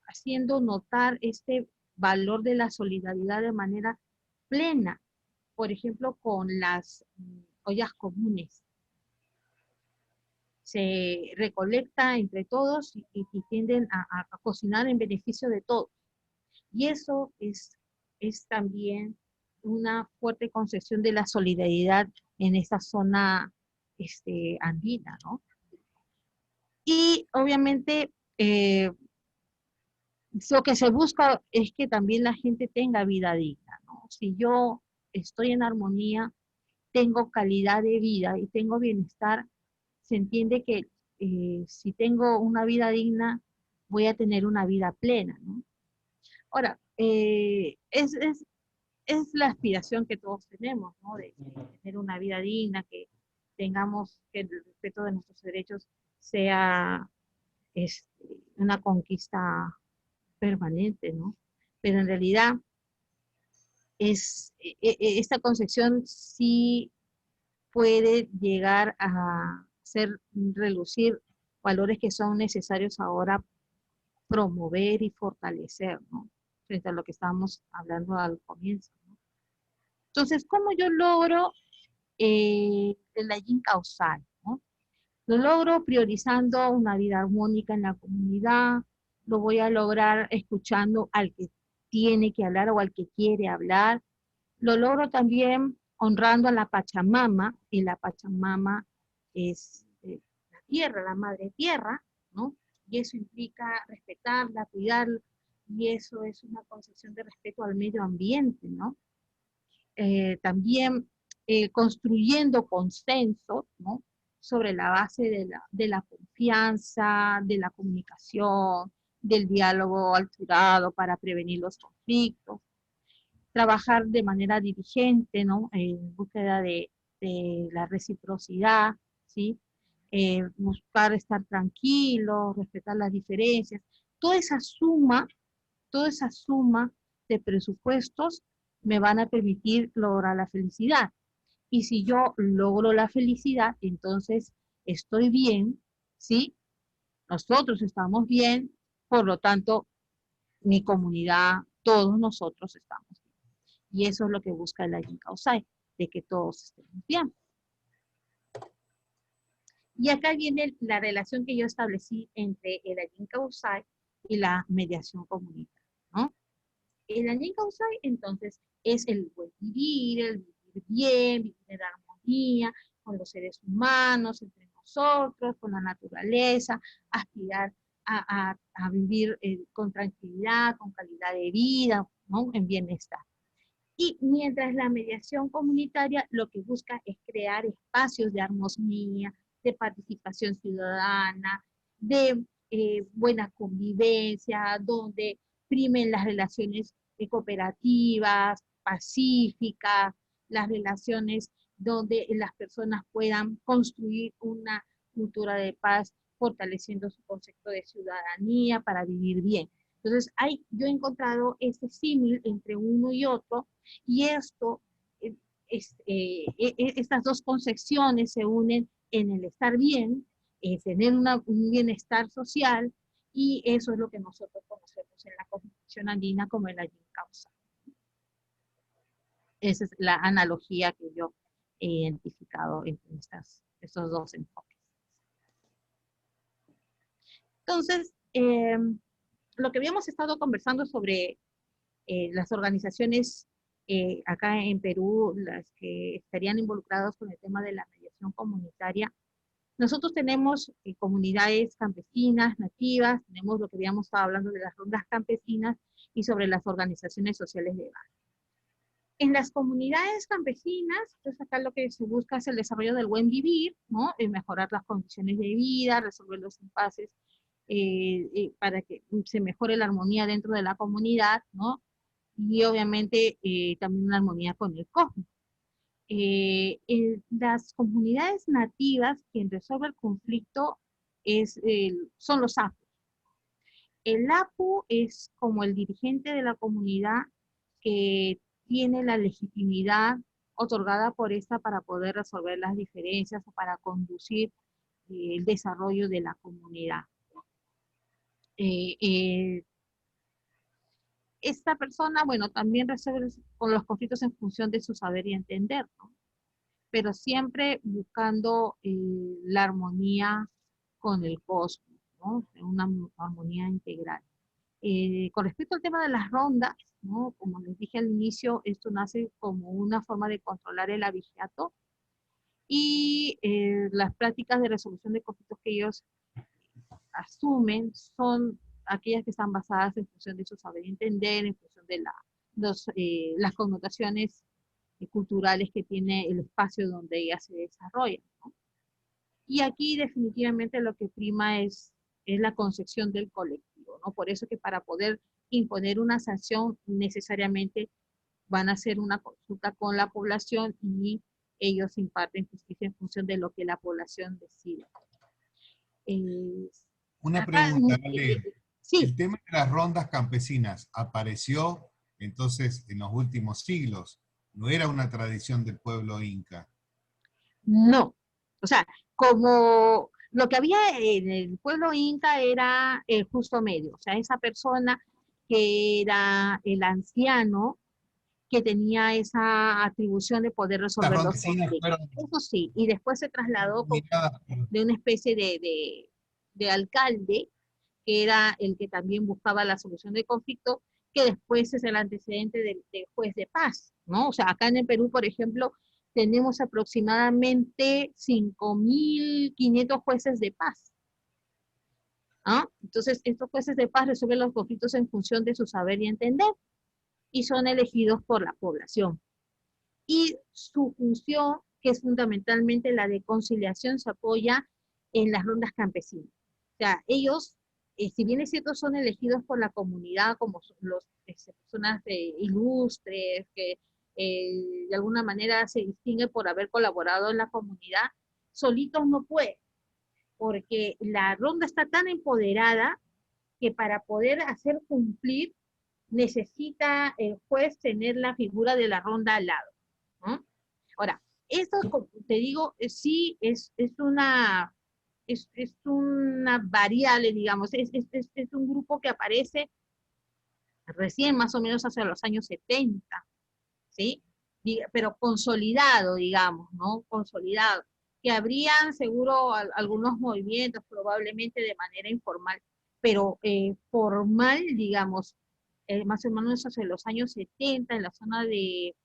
haciendo notar este valor de la solidaridad de manera plena. Por ejemplo, con las ollas comunes. Se recolecta entre todos y tienden a cocinar en beneficio de todos. Y eso es también una fuerte concesión de la solidaridad en esta zona andina, ¿no? Y obviamente lo que se busca es que también la gente tenga vida digna, ¿no? Si yo estoy en armonía, tengo calidad de vida y tengo bienestar, se entiende que si tengo una vida digna, voy a tener una vida plena, ¿no? Ahora, es la aspiración que todos tenemos, ¿no? De tener una vida digna, que tengamos, que el respeto de nuestros derechos sea una conquista permanente, ¿no? Pero en realidad esta concepción sí puede llegar a relucir valores que son necesarios ahora promover y fortalecer, ¿no? Frente a lo que estábamos hablando al comienzo, ¿no? Entonces, ¿cómo yo logro el Yin causal, ¿no? Lo logro priorizando una vida armónica en la comunidad, lo voy a lograr escuchando al que tiene que hablar o al que quiere hablar, lo logro también honrando a la Pachamama, y la Pachamama es la tierra, la madre tierra, ¿no? Y eso implica respetarla, cuidarla, y eso es una concepción de respeto al medio ambiente, ¿no? También construyendo consensos, ¿no? Sobre la base de la confianza, de la comunicación, del diálogo alturado para prevenir los conflictos, trabajar de manera diligente, ¿no? En búsqueda de la reciprocidad, ¿sí? Buscar estar tranquilo, respetar las diferencias. Toda esa suma de presupuestos me van a permitir lograr la felicidad. Y si yo logro la felicidad, entonces estoy bien, ¿sí? Nosotros estamos bien, por lo tanto, mi comunidad, todos nosotros estamos bien. Y eso es lo que busca el Yin Kaosai, de que todos estemos bien. Y acá viene la relación que yo establecí entre el Yin Kaosai y la mediación comunitaria, ¿no? El Anjin Kausai, entonces, es el buen vivir, el vivir bien, vivir en armonía con los seres humanos, entre nosotros, con la naturaleza, aspirar a vivir con tranquilidad, con calidad de vida, ¿no? En bienestar. Y mientras la mediación comunitaria lo que busca es crear espacios de armonía, de participación ciudadana, de buena convivencia, donde primen las relaciones cooperativas, pacíficas, las relaciones donde las personas puedan construir una cultura de paz, fortaleciendo su concepto de ciudadanía para vivir bien. Entonces, yo he encontrado este símil entre uno y otro, y esto, estas dos concepciones se unen en el estar bien, tener un bienestar social, y eso es lo que nosotros conocemos en la Constitución andina como el Anjin Kausai. Esa es la analogía que yo he identificado entre estos dos enfoques. Entonces, lo que habíamos estado conversando sobre las organizaciones acá en Perú, las que estarían involucradas con el tema de la mediación comunitaria, nosotros tenemos comunidades campesinas, nativas, tenemos lo que habíamos estado hablando de las rondas campesinas y sobre las organizaciones sociales de base. En las comunidades campesinas, pues acá lo que se busca es el desarrollo del buen vivir, ¿no? Mejorar las condiciones de vida, resolver los impases para que se mejore la armonía dentro de la comunidad, ¿no? Y obviamente también una armonía con el cosmos. Las comunidades nativas, quien resuelve el conflicto son los apus. El apu es como el dirigente de la comunidad que tiene la legitimidad otorgada por esta para poder resolver las diferencias o para conducir el desarrollo de la comunidad. Esta persona, bueno, también resuelve con los conflictos en función de su saber y entender, ¿no? Pero siempre buscando la armonía con el cosmos, ¿no? Una armonía integral. Con respecto al tema de las rondas, ¿no? Como les dije al inicio, esto nace como una forma de controlar el abigeato, y las prácticas de resolución de conflictos que ellos asumen son aquellas que están basadas en función de su saber entender, en función de las connotaciones culturales que tiene el espacio donde ella se desarrolla, ¿no? Y aquí definitivamente lo que prima es la concepción del colectivo, ¿no? Por eso que para poder imponer una sanción necesariamente van a hacer una consulta con la población y ellos imparten justicia en función de lo que la población decide. Una Acá, pregunta, Ale. sí. El tema de las rondas campesinas apareció entonces en los últimos siglos. No era una tradición del pueblo inca. No. O sea, como lo que había en el pueblo inca era el justo medio. O sea, esa persona que era el anciano que tenía esa atribución de poder resolver Las los campesinas conflictos. fueron Eso sí, y después se trasladó dominadas de una especie de alcalde, que era el que también buscaba la solución del conflicto, que después es el antecedente del juez de paz, ¿no? O sea, acá en el Perú, por ejemplo, tenemos aproximadamente 5.500 jueces de paz, ¿no? Entonces, estos jueces de paz resuelven los conflictos en función de su saber y entender, y son elegidos por la población. Y su función, que es fundamentalmente la de conciliación, se apoya en las rondas campesinas. O sea, ellos, si bien es cierto, son elegidos por la comunidad como personas ilustres, que de alguna manera se distinguen por haber colaborado en la comunidad, solitos no pueden, porque la ronda está tan empoderada que para poder hacer cumplir necesita el juez tener la figura de la ronda al lado, ¿no? Ahora, esto, como te digo, sí es una variable, digamos, es un grupo que aparece recién más o menos hacia los años 70, ¿sí? Pero consolidado, digamos, ¿no? Consolidado. Que habrían seguro algunos movimientos, probablemente de manera informal, pero formal, digamos, más o menos hacia los años 70, en la zona de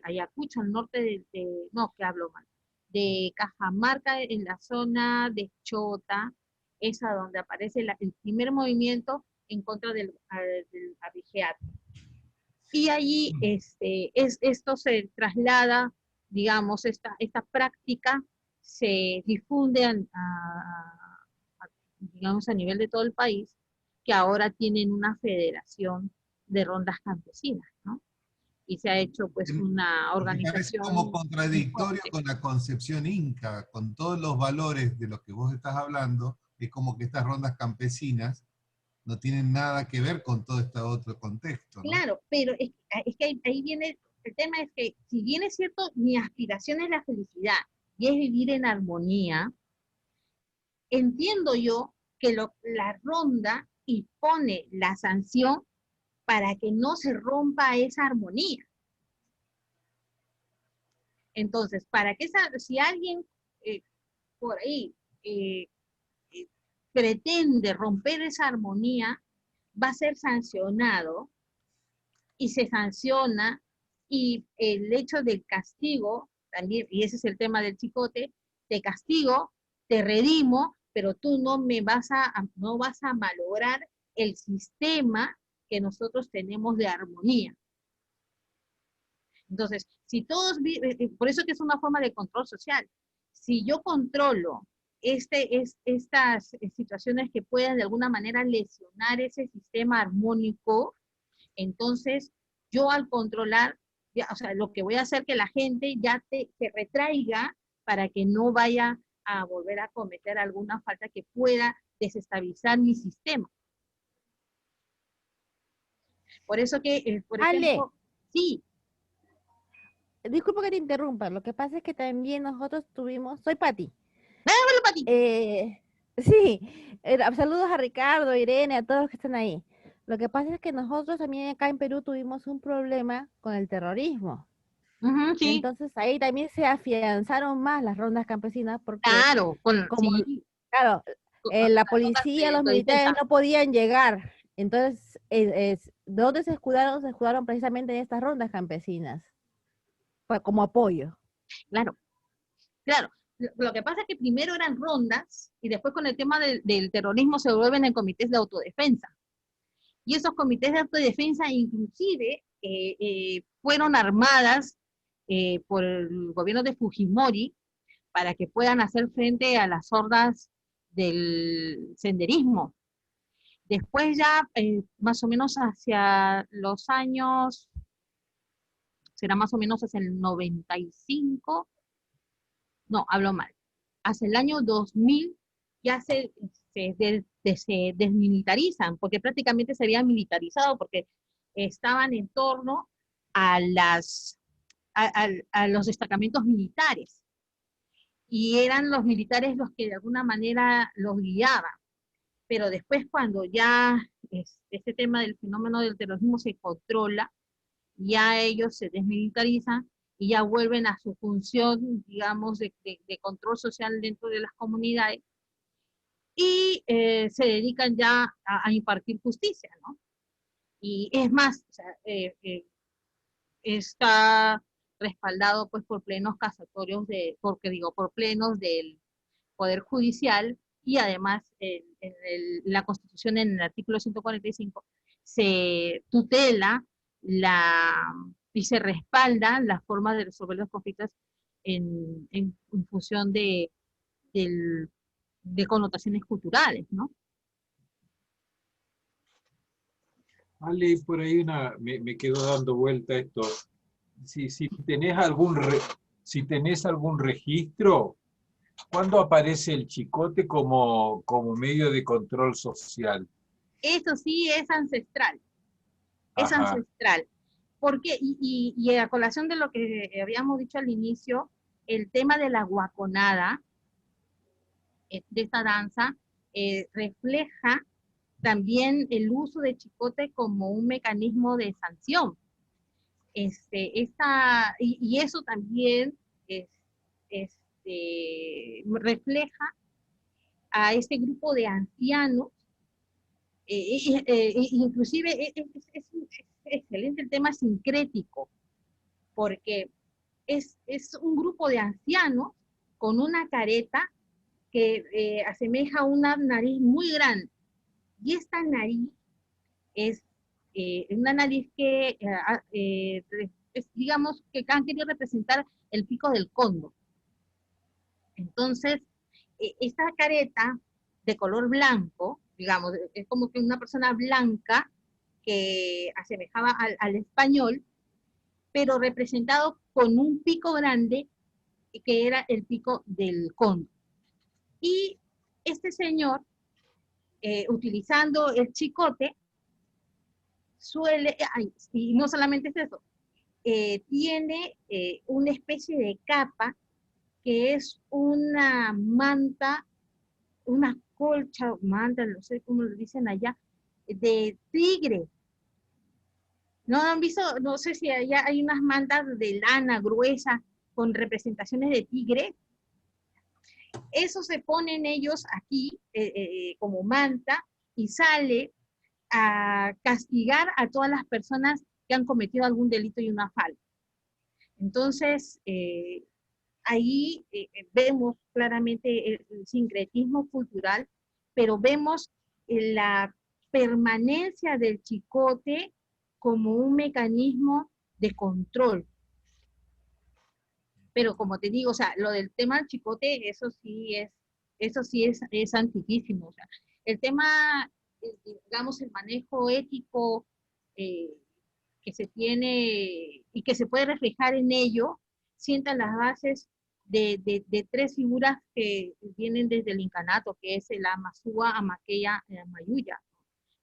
Ayacucho, al norte no, que hablo mal, de Cajamarca, en la zona de Chota, esa donde aparece el primer movimiento en contra del abigeato. Y allí esto se traslada, digamos, esta práctica se difunde digamos, a nivel de todo el país, que ahora tienen una federación de rondas campesinas, ¿no? Y se ha hecho pues una Me parece organización como muy contradictorio fuerte. con la concepción inca, con todos los valores de los que vos estás hablando, es como que estas rondas campesinas no tienen nada que ver con todo este otro contexto, ¿no? Claro, pero es que ahí viene, el tema es que si bien es cierto, mi aspiración es la felicidad y es vivir en armonía, entiendo yo que la ronda impone la sanción para que no se rompa esa armonía. Entonces, para que si alguien por ahí eh, eh, pretende romper esa armonía, va a ser sancionado y se sanciona, y el hecho del castigo también, y ese es el tema del chicote, te castigo, te redimo, pero tú no vas a malograr el sistema que nosotros tenemos de armonía. Entonces, si todos por eso que es una forma de control social. Si yo controlo estas situaciones que puedan de alguna manera lesionar ese sistema armónico, entonces yo al controlar, ya, o sea, lo que voy a hacer que la gente ya se retraiga para que no vaya a volver a cometer alguna falta que pueda desestabilizar mi sistema. Por eso que, por Ale, ejemplo, sí. disculpa que te interrumpa, lo que pasa es que también nosotros tuvimos, soy Pati. Bueno, Pati. Sí, saludos a Ricardo, Irene, a todos los que están ahí. Lo que pasa es que nosotros también acá en Perú tuvimos un problema con el terrorismo. Sí. Entonces ahí también se afianzaron más las rondas campesinas porque, Claro, como, sí, claro, la policía, los militares no podían llegar. Entonces, ¿de dónde se escudaron? Se escudaron precisamente en estas rondas campesinas, como apoyo. Claro, claro. Lo que pasa es que primero eran rondas y después con el tema del terrorismo se vuelven en comités de autodefensa. Y esos comités de autodefensa inclusive fueron armadas por el gobierno de Fujimori para que puedan hacer frente a las hordas del senderismo. Después ya, más o menos hacia los años, será más o menos hacia el 95, no, hablo mal, hacia el año 2000 ya se desmilitarizan, porque prácticamente se habían militarizado, porque estaban en torno a los destacamentos militares, y eran los militares los que de alguna manera los guiaban. Pero después cuando ya este tema del fenómeno del terrorismo se controla, ya ellos se desmilitarizan y ya vuelven a su función, digamos, de control social dentro de las comunidades, y se dedican ya a impartir justicia, ¿no? Y es más, o sea, está respaldado pues por plenos casatorios, por plenos del Poder Judicial, y además la Constitución en el artículo 145 se tutela y se respalda la forma de resolver los conflictos en función de connotaciones culturales, ¿no? Ale, por ahí me quedó dando vuelta esto. Si tenés si tenés algún registro, ¿cuándo aparece el chicote como medio de control social? Eso sí es ancestral, es Ajá. ancestral. Porque, y a colación de lo que habíamos dicho al inicio, el tema de la guaconada, de esta danza, refleja también el uso de chicote como un mecanismo de sanción. Y eso también refleja a este grupo de ancianos Inclusive es excelente el tema sincrético, porque es un grupo de ancianos con una careta que asemeja una nariz muy grande. Y esta nariz es una nariz que, digamos, que han querido representar el pico del cóndor. Entonces, esta careta de color blanco, digamos, es como que una persona blanca que asemejaba al español, pero representado con un pico grande, que era el pico del cóndor. Y este señor, utilizando el chicote, suele, y no solamente es eso, tiene una especie de capa que es una manta, una colcha, manta, no sé cómo lo dicen allá, de tigre. ¿No han visto? No sé si allá hay unas mantas de lana gruesa con representaciones de tigre. Eso se ponen ellos aquí como manta y sale a castigar a todas las personas que han cometido algún delito y una falta. Entonces, ahí vemos claramente el sincretismo cultural, pero vemos la permanencia del chicote como un mecanismo de control. Pero como te digo, o sea, lo del tema del chicote, eso sí es antiquísimo. O sea, el tema, digamos, el manejo ético eh, que se tiene y que se puede reflejar en ello, sientan las bases de tres figuras que vienen desde el incanato, que es el Amasúa, Amaqueya, Amayuya,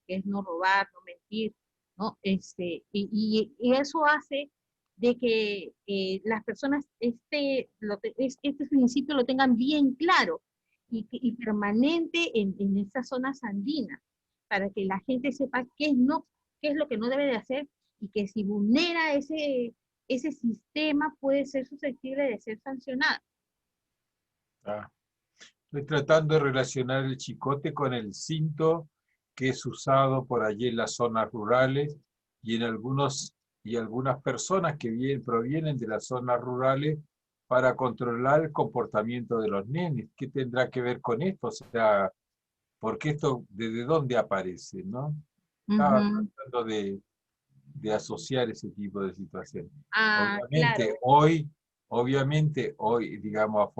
que es no robar, no mentir, ¿no? Y eso hace de que las personas este principio lo tengan bien claro y permanente en estas zonas andinas, para que la gente sepa qué es lo que no debe de hacer, y que si vulnera ese sistema puede ser susceptible de ser sancionado. Ah, estoy tratando de relacionar el chicote con el cinto que es usado por allí en las zonas rurales y en algunas personas que provienen de las zonas rurales para controlar el comportamiento de los nenes. ¿Qué tendrá que ver con esto? O sea, porque esto, ¿desde dónde aparece, no? Estaba tratando de asociar ese tipo de situaciones. Claro. Obviamente hoy, digamos,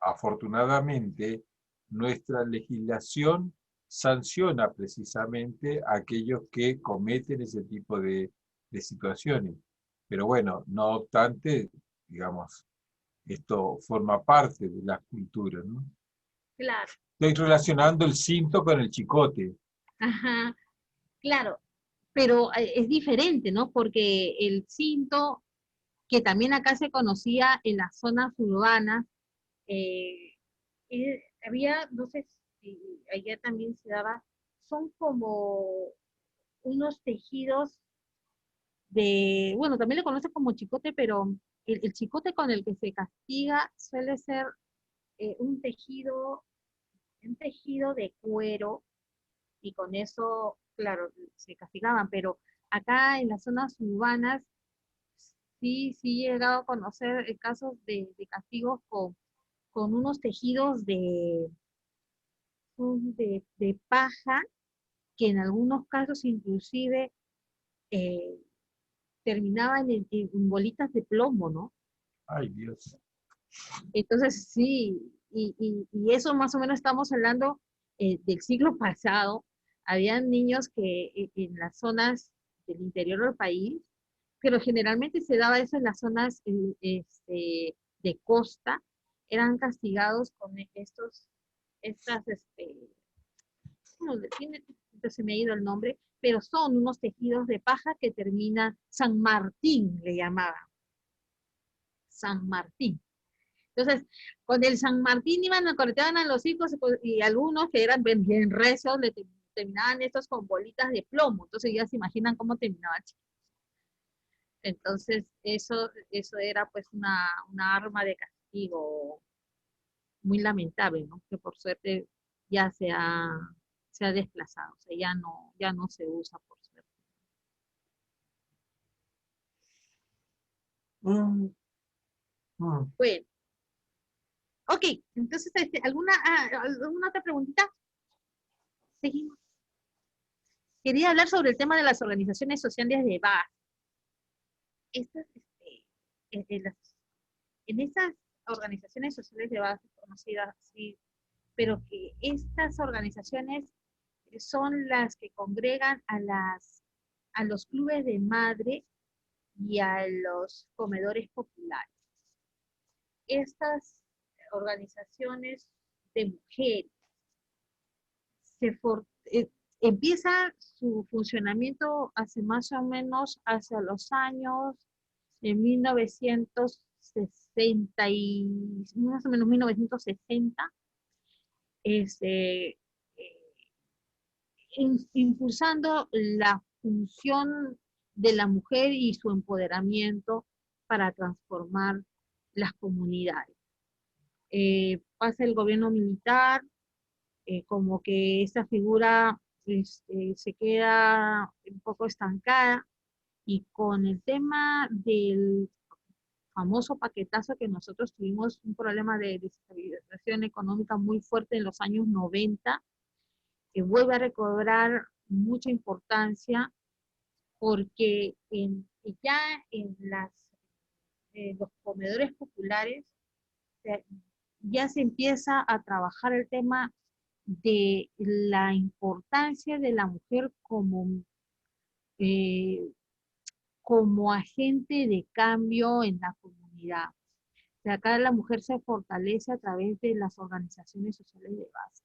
afortunadamente, nuestra legislación sanciona precisamente a aquellos que cometen ese tipo de situaciones. Pero bueno, no obstante, digamos, esto forma parte de la cultura, ¿no? Claro. Estoy relacionando el cinto con el chicote. Ajá, claro, pero es diferente, ¿no? Porque el cinto, que también acá se conocía en las zonas urbanas, eh, había, no sé si allá también se daba, son como unos tejidos bueno, también le conoce como chicote, pero el chicote con el que se castiga suele ser un tejido de cuero, y con eso, claro, se castigaban, pero acá en las zonas urbanas sí he llegado a conocer casos de castigos con unos tejidos de paja, que en algunos casos inclusive eh, terminaban en bolitas de plomo, ¿no? Ay, Dios. Entonces sí, y eso más o menos estamos hablando del siglo pasado. Habían niños que en las zonas del interior del país, pero generalmente se daba eso en las zonas de costa, eran castigados con se me ha ido el nombre, pero son unos tejidos de paja que termina San Martín, le llamaban. San Martín. Entonces, con el San Martín iban a cortear a los hijos, y algunos que eran bien recios terminaban estos con bolitas de plomo. Entonces ya se imaginan cómo terminaban. Entonces, eso era pues una arma de castigo muy lamentable, ¿no? Que por suerte ya se ha se ha desplazado, o sea, ya no se usa por suerte. Mm, mm. Bueno, ok, entonces, ¿alguna otra preguntita? Seguimos. Quería hablar sobre el tema de las organizaciones sociales de base. Estas, en esas organizaciones sociales de base conocidas así, pero que estas organizaciones son las que congregan a los clubes de madre y a los comedores populares. Estas organizaciones de mujeres empieza su funcionamiento hace más o menos hacia los años de 1960 y más o menos 1960, impulsando la función de la mujer y su empoderamiento para transformar las comunidades. Pasa el gobierno militar, como que esta figura se queda un poco estancada, y con el tema del famoso paquetazo que nosotros tuvimos, un problema de desestabilización económica muy fuerte en los años 90, que vuelve a recobrar mucha importancia, porque ya en los comedores populares ya se empieza a trabajar el tema de la importancia de la mujer como agente de cambio en la comunidad. O sea, acá la mujer se fortalece a través de las organizaciones sociales de base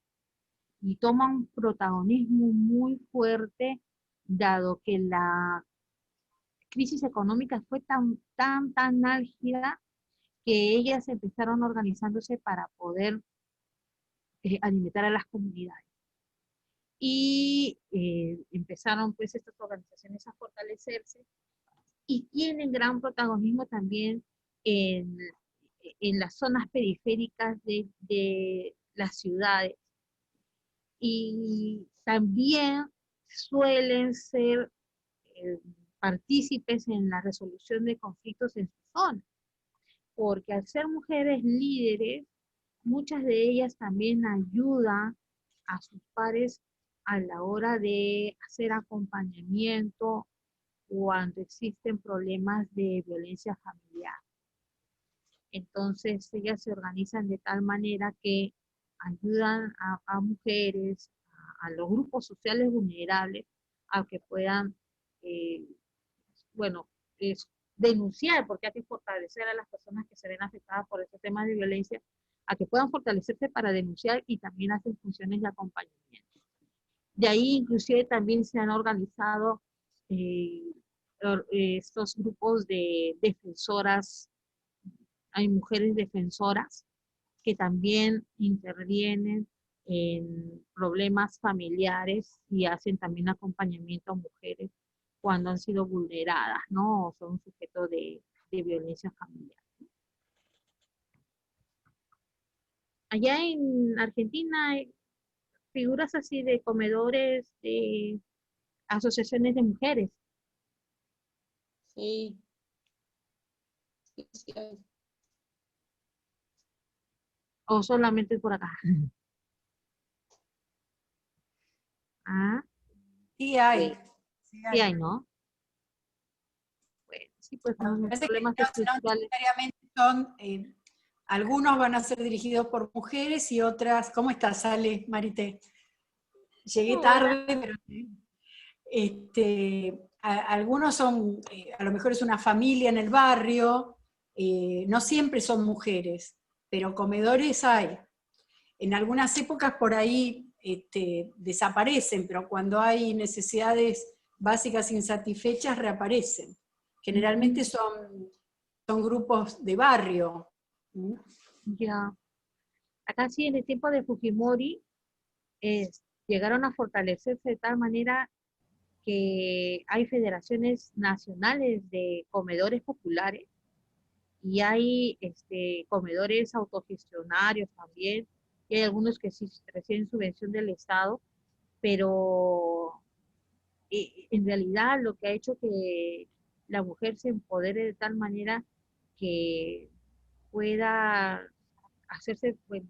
y toma un protagonismo muy fuerte, dado que la crisis económica fue tan álgida, que ellas empezaron organizándose para poder alimentar a las comunidades. Y empezaron pues estas organizaciones a fortalecerse, y tienen gran protagonismo también en las zonas periféricas de las ciudades. Y también suelen ser partícipes en la resolución de conflictos en su zona, porque al ser mujeres líderes, muchas de ellas también ayudan a sus pares a la hora de hacer acompañamiento cuando existen problemas de violencia familiar. Entonces ellas se organizan de tal manera que ayudan a mujeres, a los grupos sociales vulnerables, a que puedan, denunciar, porque hay que fortalecer a las personas que se ven afectadas por estos temas de violencia, a que puedan fortalecerse para denunciar, y también hacen funciones de acompañamiento. De ahí inclusive también se han organizado estos grupos de defensoras. Hay mujeres defensoras que también intervienen en problemas familiares y hacen también acompañamiento a mujeres cuando han sido vulneradas, ¿no? O son sujetos de violencia familiar. Allá en Argentina hay figuras así de comedores, de asociaciones de mujeres. Sí. Sí, sí hay. ¿O solamente por acá? Ah, Sí hay. Sí sí hay, ¿no? Bueno, sí, pues Me con los parece que problemas no estructurales. necesariamente son, algunos van a ser dirigidos por mujeres y otras. ¿Cómo estás, Ale, Marité? Llegué tarde, pero algunos son, a lo mejor es una familia en el barrio, no siempre son mujeres, pero comedores hay. En algunas épocas por ahí desaparecen, pero cuando hay necesidades básicas insatisfechas reaparecen. Generalmente son grupos de barrio. Ya. Acá sí, en el tiempo de Fujimori, llegaron a fortalecerse de tal manera que hay federaciones nacionales de comedores populares, y hay comedores autogestionarios también, y hay algunos que sí reciben subvención del Estado, pero en realidad lo que ha hecho que la mujer se empodere de tal manera que pueda hacerse, pues,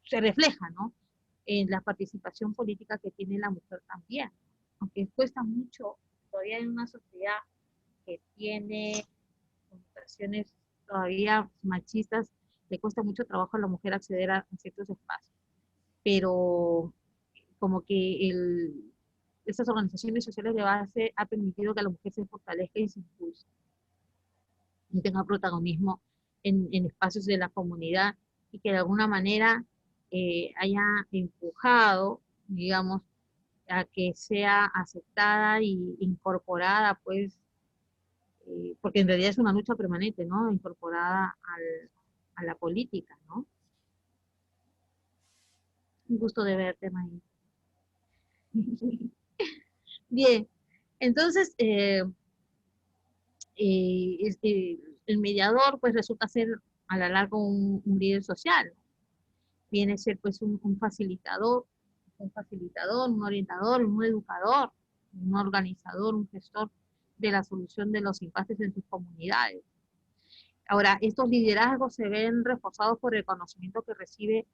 se refleja, ¿no?, en la participación política que tiene la mujer también, aunque cuesta mucho, todavía en una sociedad que tiene connotaciones todavía machistas, le cuesta mucho trabajo a la mujer acceder a ciertos espacios, pero como que estas organizaciones sociales de base ha permitido que la mujer se fortalezca y se impulse y tenga protagonismo en espacios de la comunidad y que de alguna manera haya empujado, digamos, a que sea aceptada y incorporada, pues, porque en realidad es una lucha permanente, ¿no?, incorporada a la política, ¿no? Un gusto de verte, May. Bien, entonces, el mediador pues resulta ser a la larga un líder social, viene a ser pues un facilitador, un orientador, un educador, un organizador, un gestor de la solución de los impases en sus comunidades. Ahora, estos liderazgos se ven reforzados por el conocimiento que recibe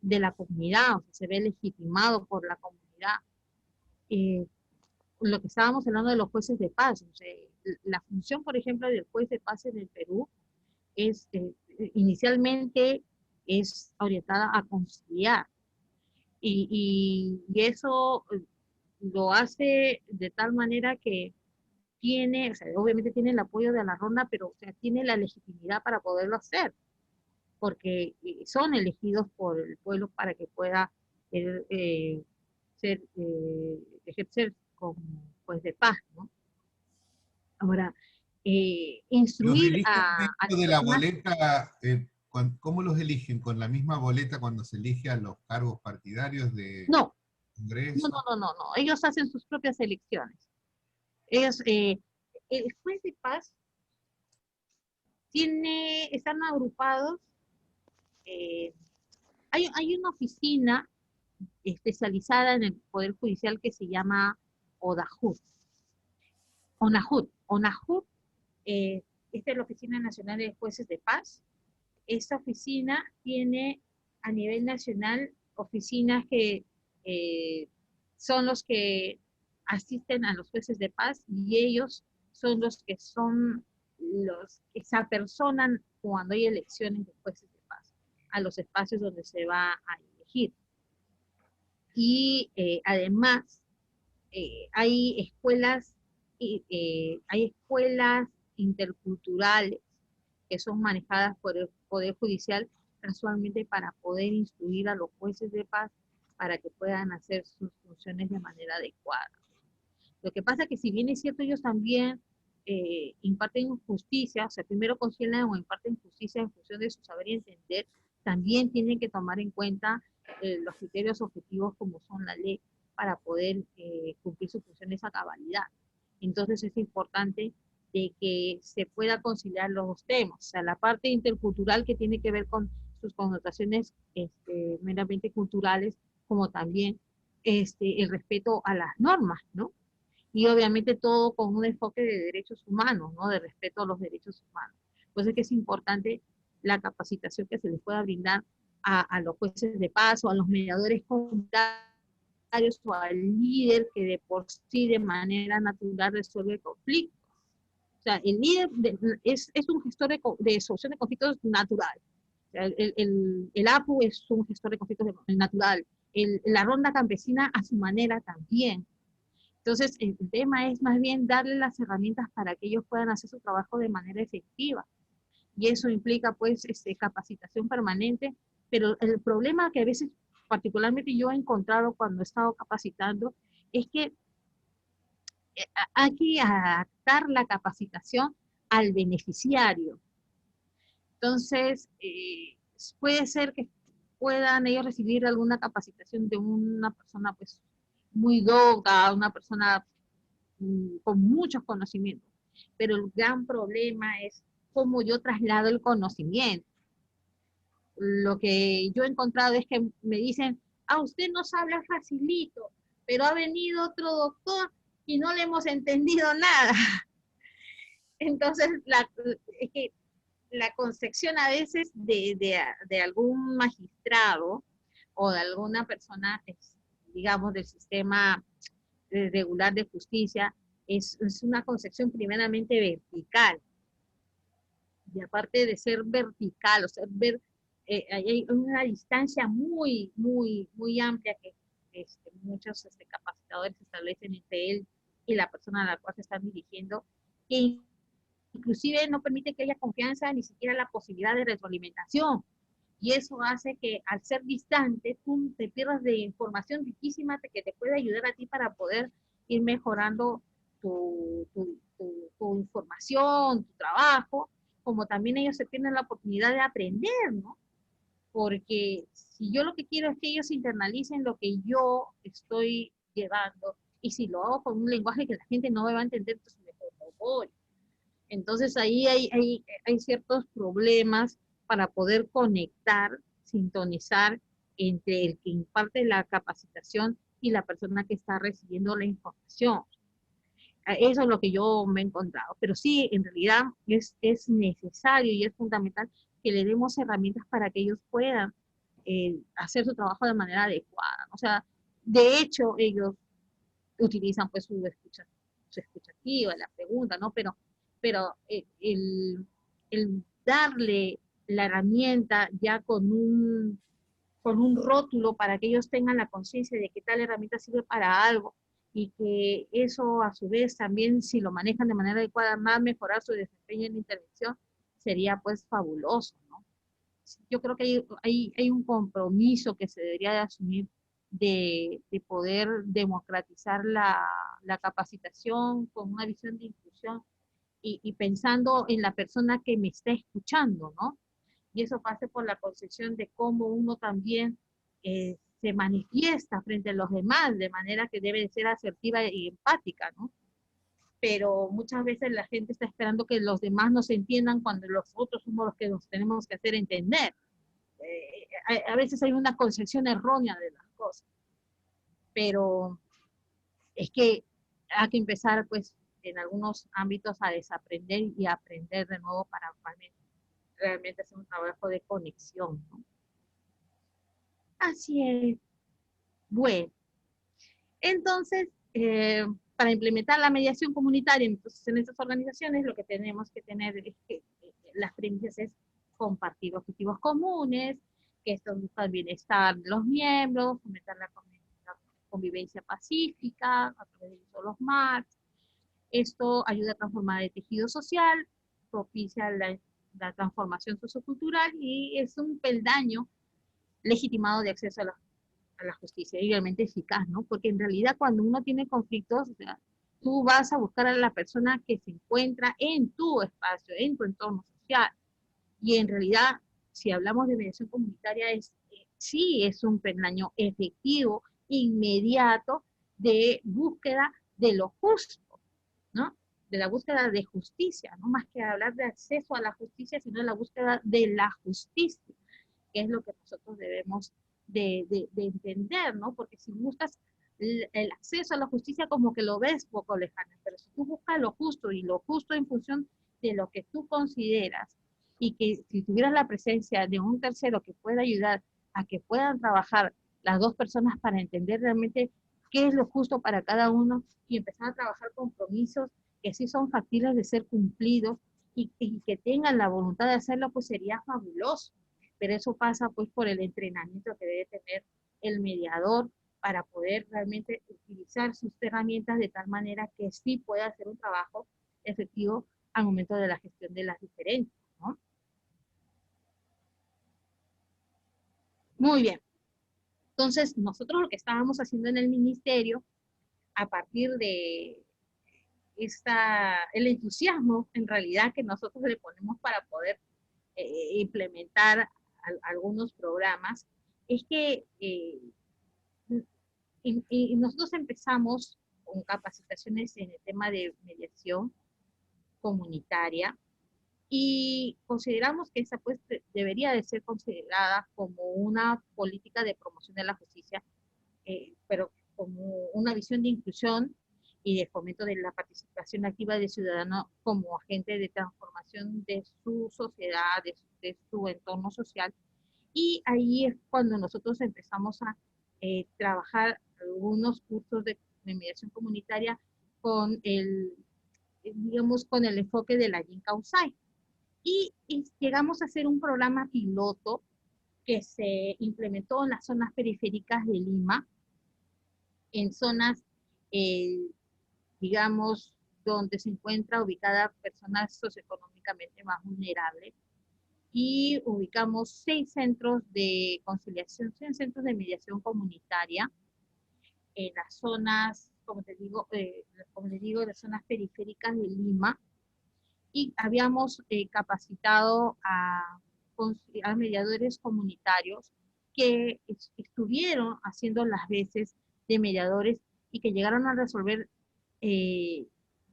de la comunidad, o sea, se ve legitimado por la comunidad. Lo que estábamos hablando de los jueces de paz, o sea, la función, por ejemplo, del juez de paz en el Perú es, inicialmente, es orientada a conciliar, y eso lo hace de tal manera que tiene, o sea, obviamente tiene el apoyo de la ronda, pero, o sea, tiene la legitimidad para poderlo hacer, porque son elegidos por el pueblo para que pueda ejercer como juez de paz, ¿no? Ahora, ¿Los instruir eligen al dentro de la personal... boleta? ¿Cómo los eligen? ¿Con la misma boleta cuando se elige a los cargos partidarios de No, Congreso? no, ellos hacen sus propias elecciones. Ellos, el juez de paz están agrupados, hay una oficina especializada en el Poder Judicial que se llama ONAJUD. ONAJUD, esta es la Oficina Nacional de Jueces de Paz. Esta oficina tiene a nivel nacional oficinas que son los que asisten a los jueces de paz, y ellos son los que se apersonan cuando hay elecciones de jueces de paz a los espacios donde se va a elegir. Y además hay escuelas interculturales que son manejadas por el Poder Judicial casualmente para poder instruir a los jueces de paz para que puedan hacer sus funciones de manera adecuada. Lo que pasa es que, si bien es cierto, ellos también imparten justicia, o sea, primero concilian o imparten justicia en función de su saber y entender, también tienen que tomar en cuenta los criterios objetivos como son la ley para poder cumplir sus funciones a cabalidad. Entonces es importante de que se pueda conciliar los dos temas, o sea, la parte intercultural que tiene que ver con sus connotaciones meramente culturales, como también el respeto a las normas, ¿no? Y obviamente todo con un enfoque de derechos humanos, ¿no?, de respeto a los derechos humanos. Pues es que es importante la capacitación que se les pueda brindar a los jueces de paz o a los mediadores comunitarios o al líder que de por sí de manera natural resuelve conflictos. O sea, el líder es un gestor de solución de conflictos natural. O sea, el APU es un gestor de conflictos natural. La ronda campesina a su manera también. Entonces, el tema es más bien darle las herramientas para que ellos puedan hacer su trabajo de manera efectiva. Y eso implica, pues, capacitación permanente. Pero el problema que a veces, particularmente yo he encontrado cuando he estado capacitando, es que hay que adaptar la capacitación al beneficiario. Entonces, puede ser que puedan ellos recibir alguna capacitación de una persona pues muy docta, una persona con muchos conocimientos, pero el gran problema es cómo yo traslado el conocimiento. Lo que yo he encontrado es que me dicen, usted nos habla facilito, pero ha venido otro doctor y no le hemos entendido nada. Entonces, es que la concepción a veces de algún magistrado o de alguna persona, digamos, del sistema regular de justicia, es una concepción primeramente vertical. Y aparte de ser vertical, o sea, hay una distancia muy, muy, muy amplia que muchos capacitadores establecen entre él y la persona a la cual se están dirigiendo, que inclusive no permite que haya confianza, ni siquiera la posibilidad de retroalimentación. Y eso hace que al ser distante, tú te pierdas de información riquísima que te puede ayudar a ti para poder ir mejorando tu información, tu trabajo, como también ellos se pierden la oportunidad de aprender, ¿no? Porque si yo lo que quiero es que ellos internalicen lo que yo estoy llevando, y si lo hago con un lenguaje que la gente no me va a entender, entonces mejor no voy. Entonces ahí hay ciertos problemas para poder conectar, sintonizar entre el que imparte la capacitación y la persona que está recibiendo la información. Eso es lo que yo me he encontrado. Pero sí, en realidad es necesario y es fundamental que le demos herramientas para que ellos puedan hacer su trabajo de manera adecuada. O sea, de hecho, ellos utilizan pues su escucha activa, la pregunta, ¿no? Pero el darle la herramienta ya con un rótulo para que ellos tengan la conciencia de que tal herramienta sirve para algo, y que eso a su vez también, si lo manejan de manera adecuada, va a mejorar su desempeño en la intervención, sería pues fabuloso, ¿no? Yo creo que hay un compromiso que se debería de asumir de poder democratizar la capacitación con una visión de inclusión y pensando en la persona que me está escuchando, ¿no? Y eso pasa por la concepción de cómo uno también se manifiesta frente a los demás, de manera que debe ser asertiva y empática, ¿no? Pero muchas veces la gente está esperando que los demás nos entiendan cuando los otros somos los que nos tenemos que hacer entender. A veces hay una concepción errónea de las cosas, pero es que hay que empezar, pues, en algunos ámbitos a desaprender y aprender de nuevo para realmente hacer un trabajo de conexión, ¿no? Así es. Bueno, entonces, para implementar la mediación comunitaria entonces, en estas organizaciones, lo que tenemos que tener es que las premisas es compartir objetivos comunes, que esto busca el bienestar de los miembros, fomentar la convivencia pacífica a través de los MARCs. Esto ayuda a transformar el tejido social, propicia la transformación sociocultural y es un peldaño legitimado de acceso a la justicia y realmente eficaz, ¿no? Porque en realidad cuando uno tiene conflictos, o sea, tú vas a buscar a la persona que se encuentra en tu espacio, en tu entorno social. Y en realidad, si hablamos de mediación comunitaria, sí es un peldaño efectivo, inmediato, de búsqueda de lo justo, ¿no? De la búsqueda de justicia, no más que hablar de acceso a la justicia, sino de la búsqueda de la justicia, que es lo que nosotros debemos de entender, ¿no? Porque si buscas el acceso a la justicia como que lo ves poco lejano, pero si tú buscas lo justo y lo justo en función de lo que tú consideras, y que si tuvieras la presencia de un tercero que pueda ayudar a que puedan trabajar las dos personas para entender realmente qué es lo justo para cada uno y empezar a trabajar compromisos que sí son factibles de ser cumplidos y que tengan la voluntad de hacerlo, pues sería fabuloso. Pero eso pasa pues por el entrenamiento que debe tener el mediador para poder realmente utilizar sus herramientas de tal manera que sí pueda hacer un trabajo efectivo al momento de la gestión de las diferencias, ¿no? Muy bien. Entonces, nosotros lo que estábamos haciendo en el ministerio, a partir de el entusiasmo en realidad que nosotros le ponemos para poder implementar algunos programas, es que y nosotros empezamos con capacitaciones en el tema de mediación comunitaria, Y consideramos que esa pues debería de ser considerada como una política de promoción de la justicia, pero como una visión de inclusión y de fomento de la participación activa del ciudadano como agente de transformación de su sociedad, de su entorno social. Y ahí es cuando nosotros empezamos a trabajar algunos cursos de mediación comunitaria con digamos, con el enfoque de la Yin Kausai. Y llegamos a hacer un programa piloto que se implementó en las zonas periféricas de Lima, en zonas, digamos, donde se encuentra ubicada personas socioeconómicamente más vulnerables, y ubicamos 6 centros de conciliación, 6 centros de mediación comunitaria en las zonas, como te digo, en las zonas periféricas de Lima, y habíamos capacitado a mediadores comunitarios que estuvieron haciendo las veces de mediadores y que llegaron a resolver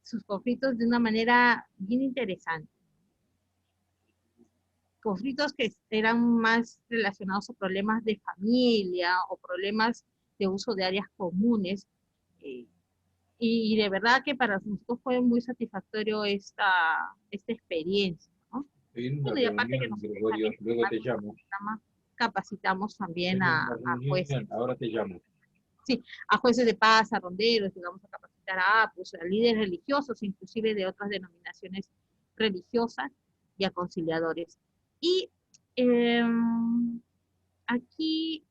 sus conflictos de una manera bien interesante. Conflictos que eran más relacionados a problemas de familia o problemas de uso de áreas comunes. Y de verdad que para nosotros fue muy satisfactorio esta experiencia, ¿no? Bueno, y aparte que nosotros Gregorio, también luego te llamo. capacitamos también Tengo a una jueces. reunión, ahora te llamo. Sí, a jueces de paz, a ronderos, digamos, a capacitar a APUS, a líderes religiosos, inclusive de otras denominaciones religiosas, y a conciliadores. Y aquí,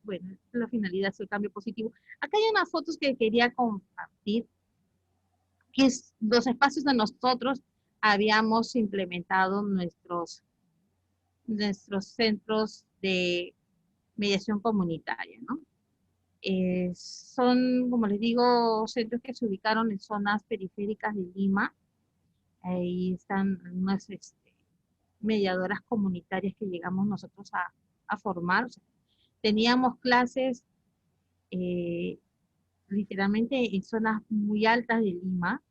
bueno, la finalidad es el cambio positivo. Acá hay unas fotos que quería compartir, que es los espacios de nosotros habíamos implementado nuestros centros de mediación comunitaria, ¿no? Son, como les digo, centros que se ubicaron en zonas periféricas de Lima. Ahí están unas mediadoras comunitarias que llegamos nosotros a formar. O sea, teníamos clases literalmente en zonas muy altas de Lima,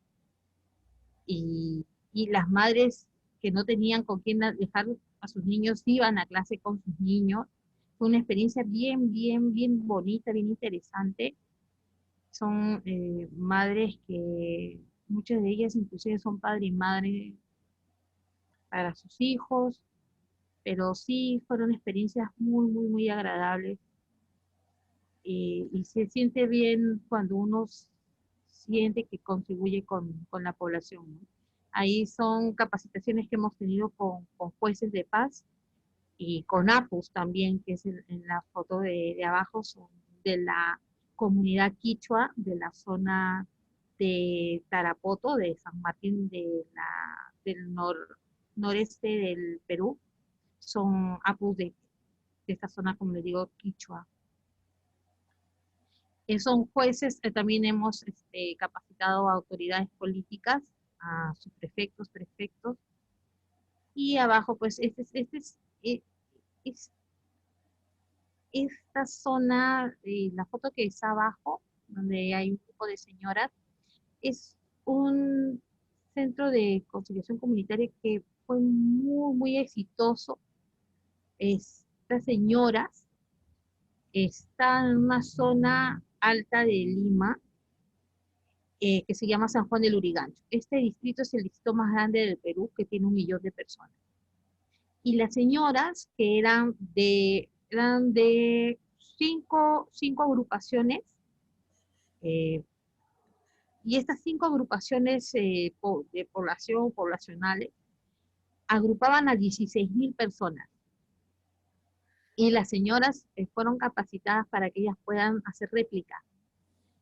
y las madres que no tenían con quién dejar a sus niños iban a clase con sus niños. Fue una experiencia bien, bien, bien bonita, bien interesante. Son madres que muchas de ellas inclusive son padre y madre para sus hijos, pero sí fueron experiencias muy, muy, muy agradables. Y se siente bien cuando uno siente que contribuye con la población, ¿no? Ahí son capacitaciones que hemos tenido con jueces de paz y con APUS también, que es en la foto de abajo, son de la comunidad quichua de la zona de Tarapoto, de San Martín del noreste del Perú. Son APUS de esta zona, como les digo, quichua. Son jueces, también hemos capacitado a autoridades políticas, a subprefectos, prefectos, y abajo pues esta zona, la foto que está abajo, donde hay un grupo de señoras, es un centro de conciliación comunitaria que fue muy, muy exitoso. Estas señoras están en una zona alta de Lima, que se llama San Juan del Lurigancho. Este distrito es el distrito más grande del Perú, que tiene 1 millón de personas. Y las señoras, que eran de 5 agrupaciones, y estas 5 agrupaciones de poblacionales agrupaban a 16.000 personas. Y las señoras fueron capacitadas para que ellas puedan hacer réplicas.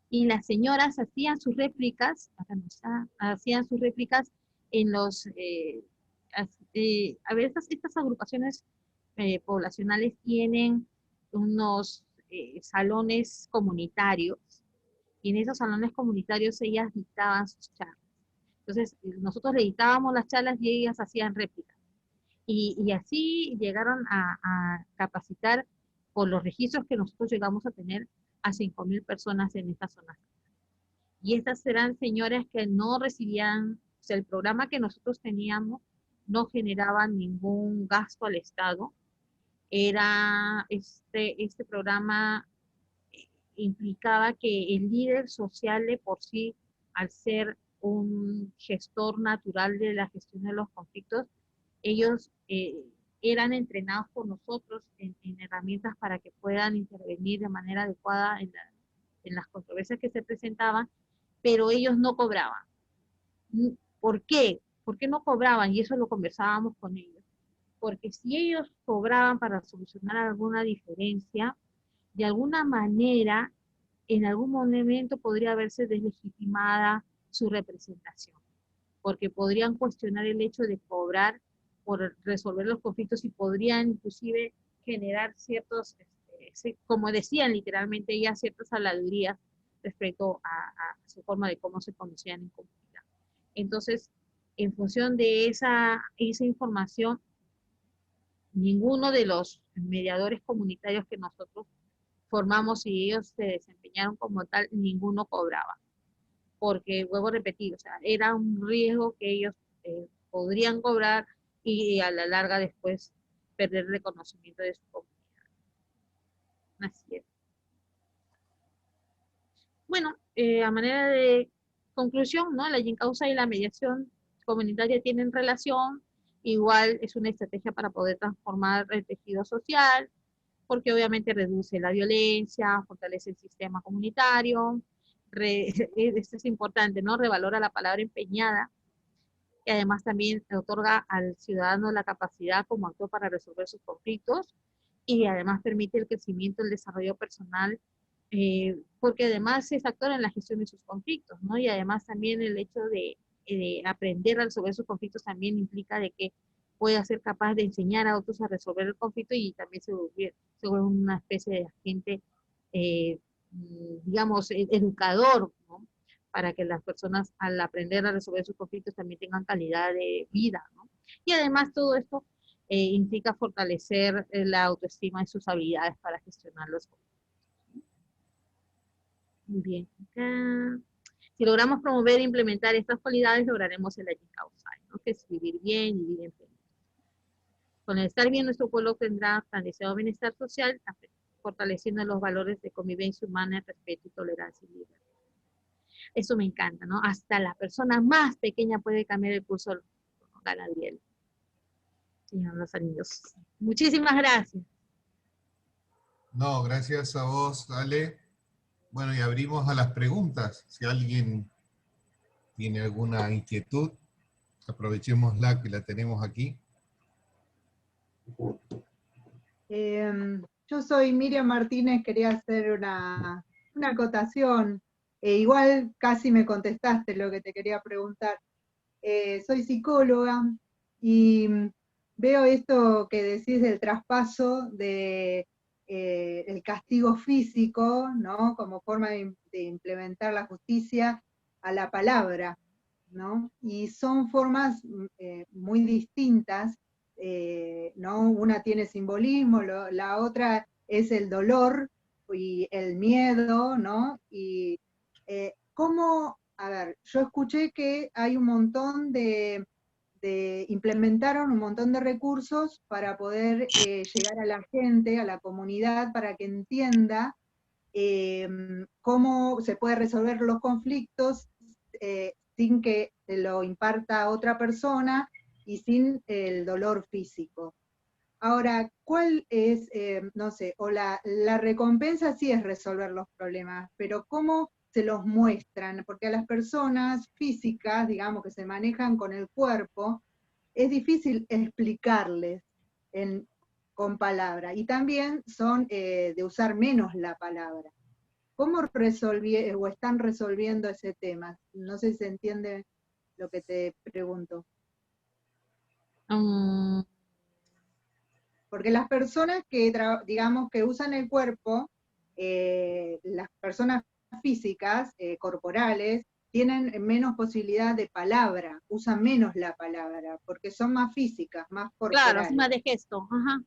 Y las señoras hacían sus réplicas, en los, a ver, estas agrupaciones poblacionales tienen unos salones comunitarios, y en esos salones comunitarios ellas dictaban sus charlas. Entonces, nosotros le dictábamos las charlas y ellas hacían réplicas. Y así llegaron a capacitar, por los registros que nosotros llegamos a tener, a 5.000 personas en esta zona. Y estas eran señoras que no recibían, o sea, el programa que nosotros teníamos no generaban ningún gasto al Estado. Era este programa implicaba que el líder social de por sí, al ser un gestor natural de la gestión de los conflictos, ellos eran entrenados por nosotros en herramientas para que puedan intervenir de manera adecuada en las controversias que se presentaban, pero ellos no cobraban. ¿Por qué? ¿Por qué no cobraban? Y eso lo conversábamos con ellos. Porque si ellos cobraban para solucionar alguna diferencia, de alguna manera, en algún momento podría verse deslegitimada su representación, porque podrían cuestionar el hecho de cobrar por resolver los conflictos y podrían inclusive generar ciertos, como decían literalmente ellas, ciertas habladurías respecto a su forma de cómo se conducían en comunidad. Entonces, en función de esa información, ninguno de los mediadores comunitarios que nosotros formamos y ellos se desempeñaron como tal, ninguno cobraba. Porque, vuelvo a repetir, o sea, era un riesgo que ellos podrían cobrar y a la larga después perder el reconocimiento de su comunidad. Así es. Bueno, a manera de conclusión, ¿no? La Yincausa y la mediación comunitaria tienen relación, igual es una estrategia para poder transformar el tejido social, porque obviamente reduce la violencia, fortalece el sistema comunitario, esto es importante, ¿no? Revalora la palabra empeñada, y además también otorga al ciudadano la capacidad como actor para resolver sus conflictos, y además permite el crecimiento, el desarrollo personal, porque además es actor en la gestión de sus conflictos, ¿no? Y además también el hecho de aprender a resolver sus conflictos también implica de que pueda ser capaz de enseñar a otros a resolver el conflicto y también se vuelve una especie de agente, digamos, educador, ¿no? Para que las personas al aprender a resolver sus conflictos también tengan calidad de vida, ¿no? Y además todo esto implica fortalecer la autoestima y sus habilidades para gestionar los conflictos. Muy bien. Acá. Si logramos promover e implementar estas cualidades, lograremos el Yincausa, ¿no? Que es vivir bien y vivir en plenitud. Con el estar bien, nuestro pueblo tendrá tan deseado bienestar social, fortaleciendo los valores de convivencia humana, respeto y tolerancia y libertad. Eso me encanta, ¿no? Hasta la persona más pequeña puede cambiar el curso, Galadriel. Señor Los Anillos. Muchísimas gracias. No, gracias a vos, Ale. Bueno, y abrimos a las preguntas. Si alguien tiene alguna inquietud, aprovechémosla que la tenemos aquí. Yo soy Miriam Martínez, quería hacer una acotación. Igual casi me contestaste lo que te quería preguntar. Soy psicóloga y veo esto que decís del traspaso de el castigo físico, ¿no? Como forma de implementar la justicia a la palabra, ¿no? Y son formas muy distintas, ¿no? Una tiene simbolismo, la otra es el dolor y el miedo, ¿no? Y cómo, a ver, yo escuché que hay un montón implementaron un montón de recursos para poder llegar a la gente, a la comunidad, para que entienda cómo se puede resolver los conflictos sin que se lo imparta otra persona y sin el dolor físico. Ahora, ¿cuál es, no sé, o la recompensa sí es resolver los problemas, pero cómo se los muestran? Porque a las personas físicas, digamos, que se manejan con el cuerpo, es difícil explicarles con palabras, y también son de usar menos la palabra. ¿Cómo están resolviendo ese tema? No sé si se entiende lo que te pregunto. Porque las personas que, digamos, que usan el cuerpo, las personas físicas, corporales, tienen menos posibilidad de palabra, usan menos la palabra, porque son más físicas, más corporales. Claro, es más de gesto. Ajá.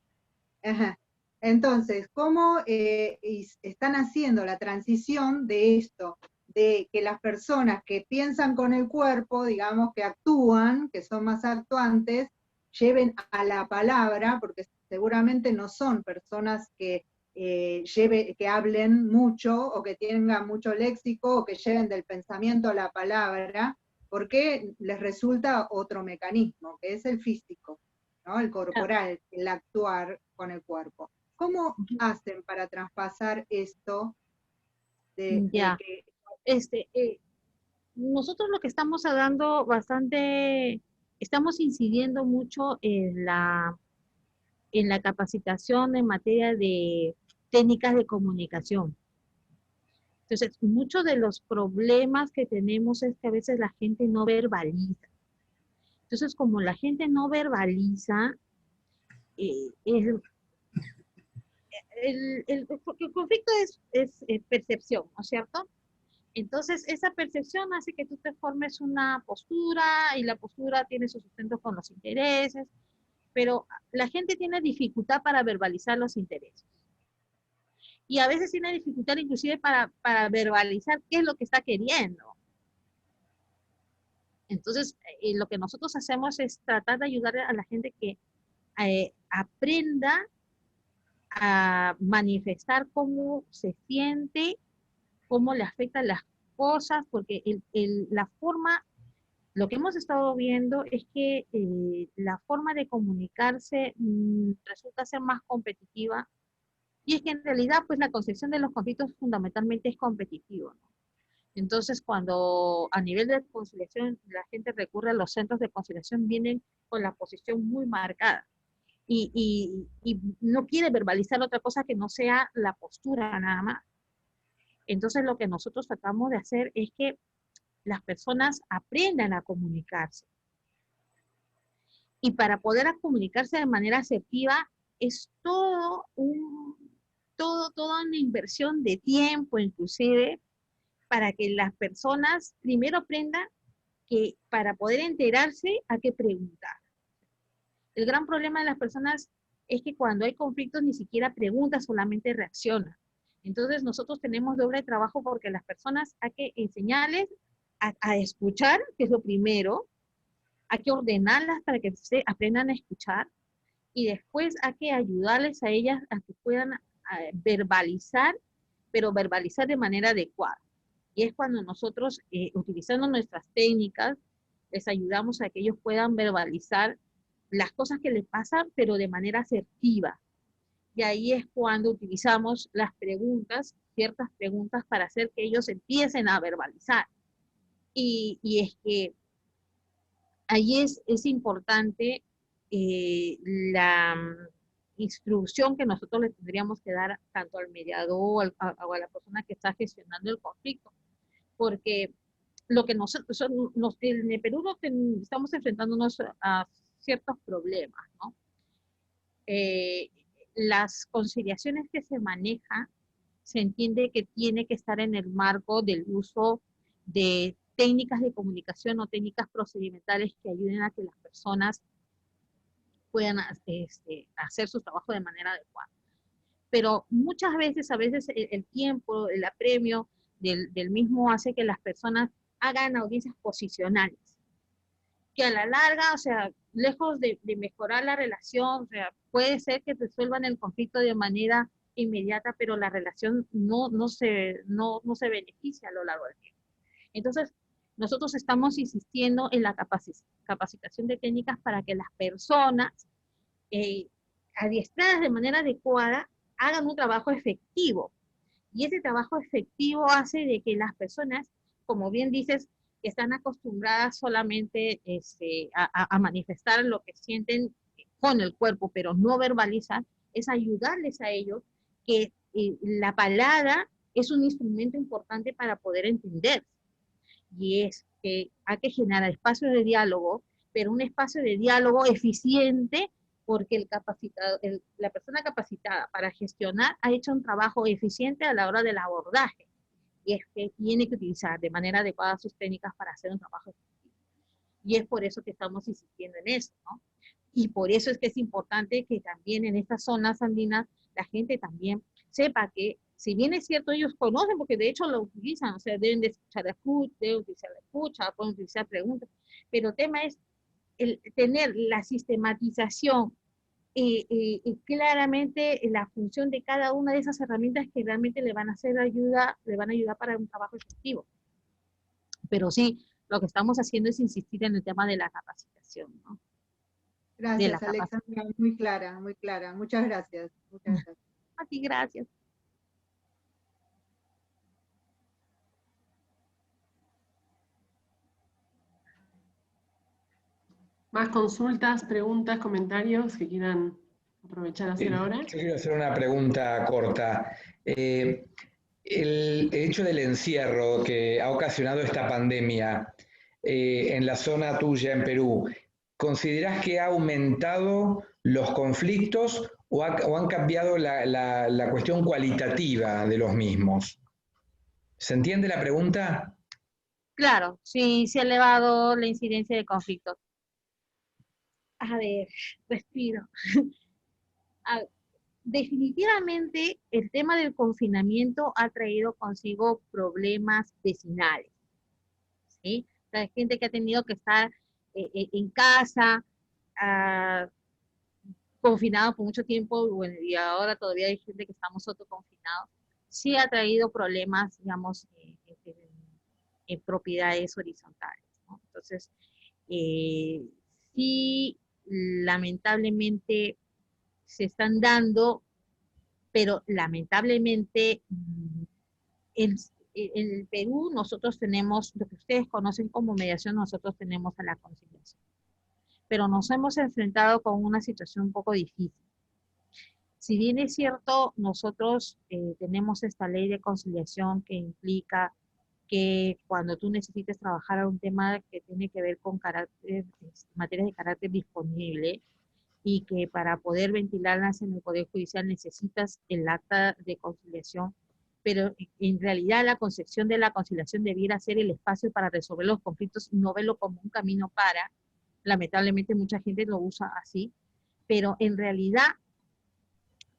Ajá. Entonces, ¿cómo están haciendo la transición de esto? De que las personas que piensan con el cuerpo, digamos, que actúan, que son más actuantes, lleven a la palabra, porque seguramente no son personas que que hablen mucho, o que tengan mucho léxico, o que lleven del pensamiento a la palabra, porque les resulta otro mecanismo, que es el físico, ¿no? El corporal, el actuar con el cuerpo. ¿Cómo hacen para traspasar esto de que nosotros lo que estamos dando bastante, estamos incidiendo mucho en la capacitación en materia de técnicas de comunicación. Entonces, muchos de los problemas que tenemos es que a veces la gente no verbaliza. Entonces, como la gente no verbaliza, el conflicto es percepción, ¿no es cierto? Entonces, esa percepción hace que tú te formes una postura, y la postura tiene sus sustentos con los intereses, pero la gente tiene dificultad para verbalizar los intereses. Y a veces tiene dificultad inclusive para verbalizar qué es lo que está queriendo. Entonces, lo que nosotros hacemos es tratar de ayudar a la gente que aprenda a manifestar cómo se siente, cómo le afectan las cosas, porque la forma, lo que hemos estado viendo es que la forma de comunicarse resulta ser más competitiva, y es que en realidad pues la concepción de los conflictos fundamentalmente es competitivo, ¿no? Entonces cuando a nivel de conciliación la gente recurre a los centros de conciliación, vienen con la posición muy marcada, y no quiere verbalizar otra cosa que no sea la postura nada más. Entonces lo que nosotros tratamos de hacer es que las personas aprendan a comunicarse. Y para poder comunicarse de manera asertiva es toda una inversión de tiempo, inclusive, para que las personas primero aprendan que para poder enterarse hay que preguntar. El gran problema de las personas es que cuando hay conflictos ni siquiera preguntan, solamente reaccionan. Entonces nosotros tenemos doble trabajo, porque las personas hay que enseñarles a escuchar, que es lo primero, hay que ordenarlas para que se aprendan a escuchar, y después hay que ayudarles a ellas a que puedan verbalizar, pero verbalizar de manera adecuada. Y es cuando nosotros, utilizando nuestras técnicas, les ayudamos a que ellos puedan verbalizar las cosas que les pasan, pero de manera asertiva. Y ahí es cuando utilizamos las preguntas, ciertas preguntas, para hacer que ellos empiecen a verbalizar. Y es que ahí es importante la instrucción que nosotros le tendríamos que dar tanto al mediador o a la persona que está gestionando el conflicto, porque lo que nosotros en el Perú estamos enfrentándonos a ciertos problemas, ¿no? Las conciliaciones que se manejan, se entiende que tiene que estar en el marco del uso de técnicas de comunicación o técnicas procedimentales que ayuden a que las personas puedan hacer su trabajo de manera adecuada. Pero muchas veces, el tiempo, el apremio del mismo hace que las personas hagan audiencias posicionales, que a la larga, o sea, lejos de mejorar la relación, o sea, puede ser que resuelvan el conflicto de manera inmediata, pero la relación no se beneficia a lo largo del tiempo. Entonces, nosotros estamos insistiendo en la capacitación de técnicas para que las personas, adiestradas de manera adecuada, hagan un trabajo efectivo. Y ese trabajo efectivo hace de que las personas, como bien dices, que están acostumbradas solamente a manifestar lo que sienten con el cuerpo, pero no verbalizan, es ayudarles a ellos que la palabra es un instrumento importante para poder entender. Y es que hay que generar espacios de diálogo, pero un espacio de diálogo eficiente, porque la persona capacitada para gestionar ha hecho un trabajo eficiente a la hora del abordaje, y es que tiene que utilizar de manera adecuada sus técnicas para hacer un trabajo efectivo. Y es por eso que estamos insistiendo en eso, ¿no? Y por eso es que es importante que también en estas zonas andinas la gente también sepa que, si bien es cierto, ellos conocen, porque de hecho lo utilizan, o sea, deben de escuchar la escucha, deben utilizar la escucha, pueden utilizar preguntas, pero el tema es el tener la sistematización claramente la función de cada una de esas herramientas que realmente le van a hacer ayuda, le van a ayudar para un trabajo efectivo. Pero sí, lo que estamos haciendo es insistir en el tema de la capacitación, ¿no? Gracias, Alexandra, muy clara, muy clara. Muchas gracias. Muchas gracias. A ti, gracias. ¿Más consultas, preguntas, comentarios que quieran aprovechar a hacer ahora? Yo quiero hacer una pregunta corta. El hecho del encierro que ha ocasionado esta pandemia en la zona tuya en Perú, ¿considerás que ha aumentado los conflictos o han cambiado la cuestión cualitativa de los mismos? ¿Se entiende la pregunta? Claro, sí, se ha elevado la incidencia de conflictos. A ver, respiro. Definitivamente el tema del confinamiento ha traído consigo problemas vecinales, ¿sí? O sea, hay gente que ha tenido que estar en casa, confinado por mucho tiempo, bueno, y ahora todavía hay gente que estamos autoconfinados. Sí ha traído problemas, digamos, en propiedades horizontales, ¿no? Entonces, sí, lamentablemente se están dando, pero lamentablemente en el Perú nosotros tenemos lo que ustedes conocen como mediación, nosotros tenemos a la conciliación. Pero nos hemos enfrentado con una situación un poco difícil. Si bien es cierto, nosotros tenemos esta ley de conciliación que implica que cuando tú necesites trabajar un tema que tiene que ver con materias de carácter disponible, y que para poder ventilarlas en el Poder Judicial necesitas el acta de conciliación, pero en realidad la concepción de la conciliación debiera ser el espacio para resolver los conflictos y no verlo como un camino para, lamentablemente mucha gente lo usa así, pero en realidad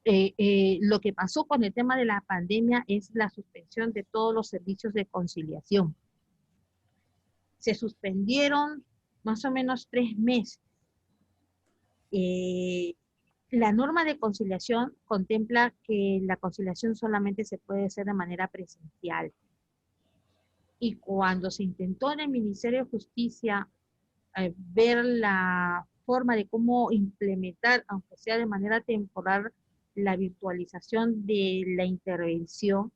lo que pasó con el tema de la pandemia es la suspensión de todos los servicios de conciliación. Se suspendieron más o menos 3 meses. La norma de conciliación contempla que la conciliación solamente se puede hacer de manera presencial. Y cuando se intentó en el Ministerio de Justicia ver la forma de cómo implementar, aunque sea de manera temporal, la virtualización de la intervención,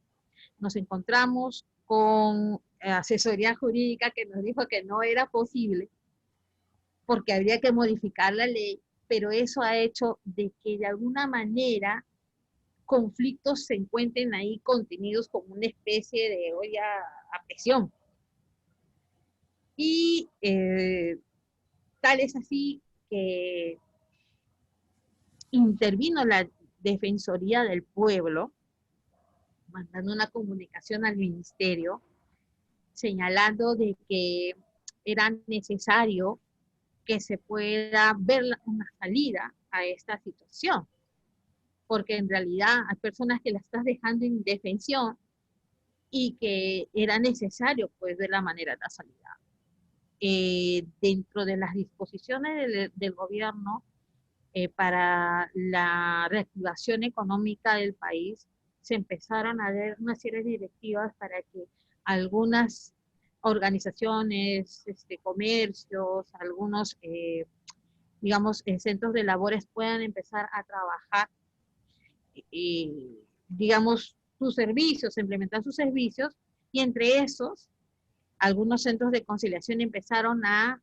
nos encontramos con asesoría jurídica que nos dijo que no era posible porque habría que modificar la ley, pero eso ha hecho de que de alguna manera conflictos se encuentren ahí contenidos como una especie de olla a presión. Y tal es así que intervino la Defensoría del Pueblo, mandando una comunicación al ministerio, señalando de que era necesario que se pueda ver una salida a esta situación, porque en realidad hay personas que la estás dejando en indefensión y que era necesario pues ver la manera de la salida. Dentro de las disposiciones del gobierno para la reactivación económica del país, se empezaron a dar una serie de directivas para que algunas organizaciones, comercios, algunos, digamos, centros de labores puedan empezar a trabajar, digamos, sus servicios, implementar sus servicios, y entre esos, algunos centros de conciliación empezaron a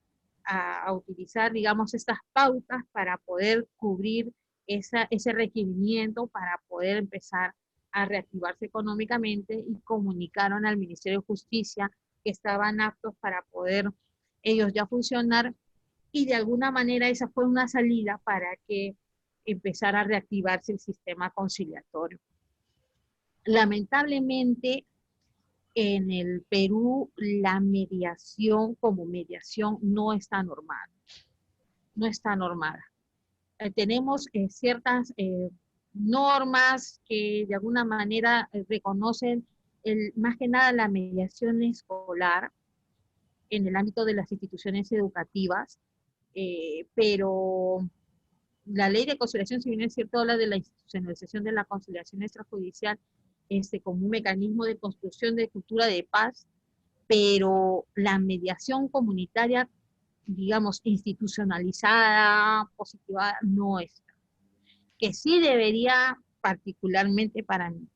utilizar, digamos, estas pautas para poder cubrir ese requerimiento, para poder empezar a reactivarse económicamente, y comunicaron al Ministerio de Justicia que estaban aptos para poder ellos ya funcionar, y de alguna manera esa fue una salida para que empezara a reactivarse el sistema conciliatorio. Lamentablemente, en el Perú la mediación como mediación no está normada. No está normada. Tenemos ciertas normas que de alguna manera reconocen más que nada la mediación escolar en el ámbito de las instituciones educativas, pero la ley de conciliación, si bien es cierto, habla de la institucionalización de la conciliación extrajudicial como un mecanismo de construcción de cultura de paz, pero la mediación comunitaria, digamos, institucionalizada, positiva, no está. Que sí debería, particularmente para mí,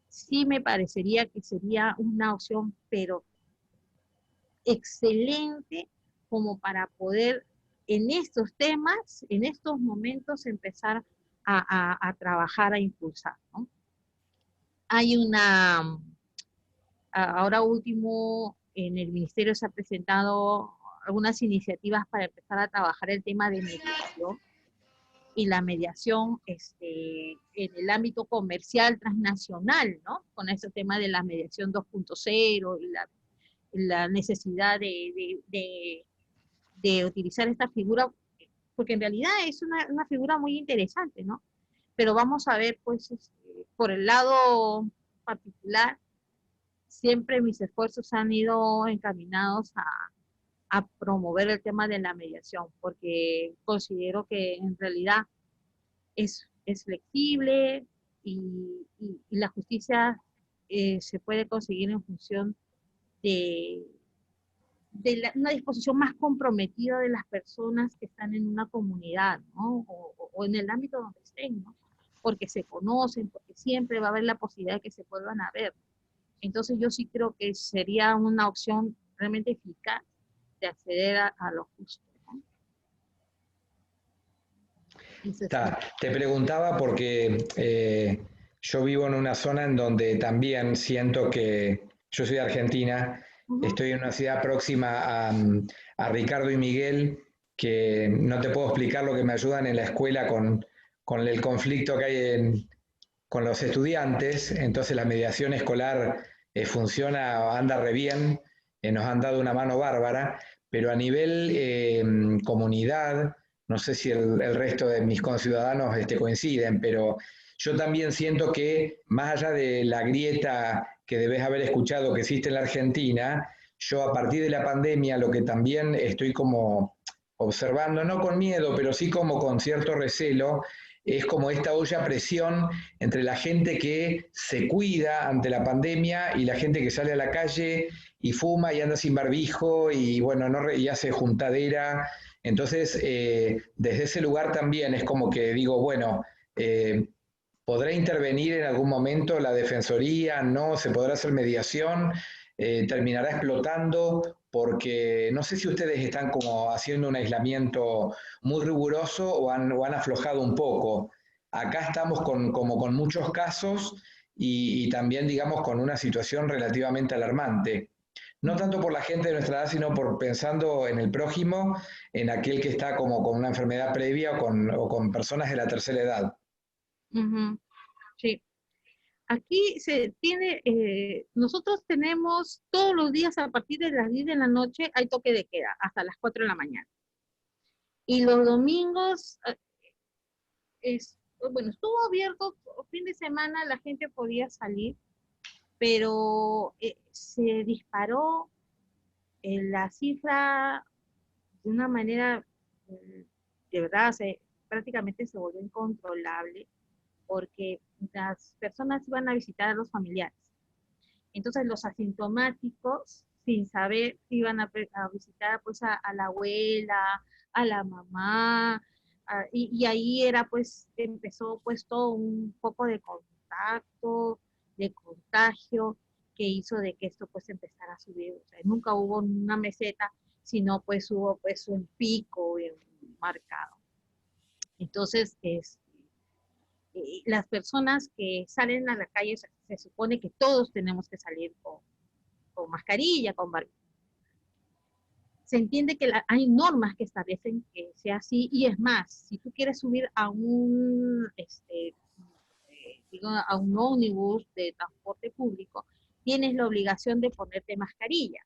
sí me parecería que sería una opción, pero excelente como para poder en estos temas, en estos momentos, empezar a trabajar, a impulsar, ¿no? Hay ahora último, en el ministerio se han presentado algunas iniciativas para empezar a trabajar el tema de mediación, y la mediación en el ámbito comercial transnacional, ¿no? Con ese tema de la mediación 2.0 y la necesidad de utilizar esta figura, porque en realidad es una figura muy interesante, ¿no? Pero vamos a ver, pues, por el lado particular, siempre mis esfuerzos han ido encaminados a promover el tema de la mediación, porque considero que en realidad es flexible y la justicia se puede conseguir en función de una disposición más comprometida de las personas que están en una comunidad, ¿no? O en el ámbito donde estén, ¿no? Porque se conocen, porque siempre va a haber la posibilidad de que se vuelvan a ver. Entonces yo sí creo que sería una opción realmente eficaz de acceder a lo justo, ¿no? Te preguntaba porque yo vivo en una zona en donde también siento que, yo soy de Argentina, estoy en una ciudad próxima a Ricardo y Miguel, que no te puedo explicar lo que me ayudan en la escuela con el conflicto que hay con los estudiantes. Entonces la mediación escolar funciona, anda re bien, nos han dado una mano bárbara, pero a nivel comunidad, no sé si el resto de mis conciudadanos coinciden, pero yo también siento que más allá de la grieta que debes haber escuchado que existe en la Argentina, yo a partir de la pandemia lo que también estoy como observando, no con miedo, pero sí como con cierto recelo, es como esta olla a presión entre la gente que se cuida ante la pandemia y la gente que sale a la calle y fuma y anda sin barbijo y bueno, y hace juntadera. Entonces, desde ese lugar también es como que digo, bueno, ¿podrá intervenir en algún momento la Defensoría? ¿No? ¿Se podrá hacer mediación? ¿Terminará explotando? Porque no sé si ustedes están como haciendo un aislamiento muy riguroso o han aflojado un poco. Acá estamos como con muchos casos y también, digamos, con una situación relativamente alarmante. No tanto por la gente de nuestra edad, sino por pensando en el prójimo, en aquel que está como con una enfermedad previa o con personas de la tercera edad. Sí. Aquí se tiene, nosotros tenemos todos los días a partir de las 10 de la noche hay toque de queda hasta las 4 de la mañana. Y los domingos, bueno, estuvo abierto, fin de semana la gente podía salir, pero se disparó la cifra de una manera, de verdad, prácticamente se volvió incontrolable, porque las personas iban a visitar a los familiares. Entonces los asintomáticos, sin saber, iban a visitar pues a la abuela, a la mamá, y ahí era pues, empezó pues todo un poco de contacto, de contagio, que hizo de que esto pues empezara a subir. O sea, nunca hubo una meseta, sino pues hubo pues un pico marcado. Entonces, las personas que salen a la calle, se supone que todos tenemos que salir con mascarilla, con barbijo. Se entiende que hay normas que establecen que sea así, y es más, si tú quieres subir a un ómnibus de transporte público, tienes la obligación de ponerte mascarilla.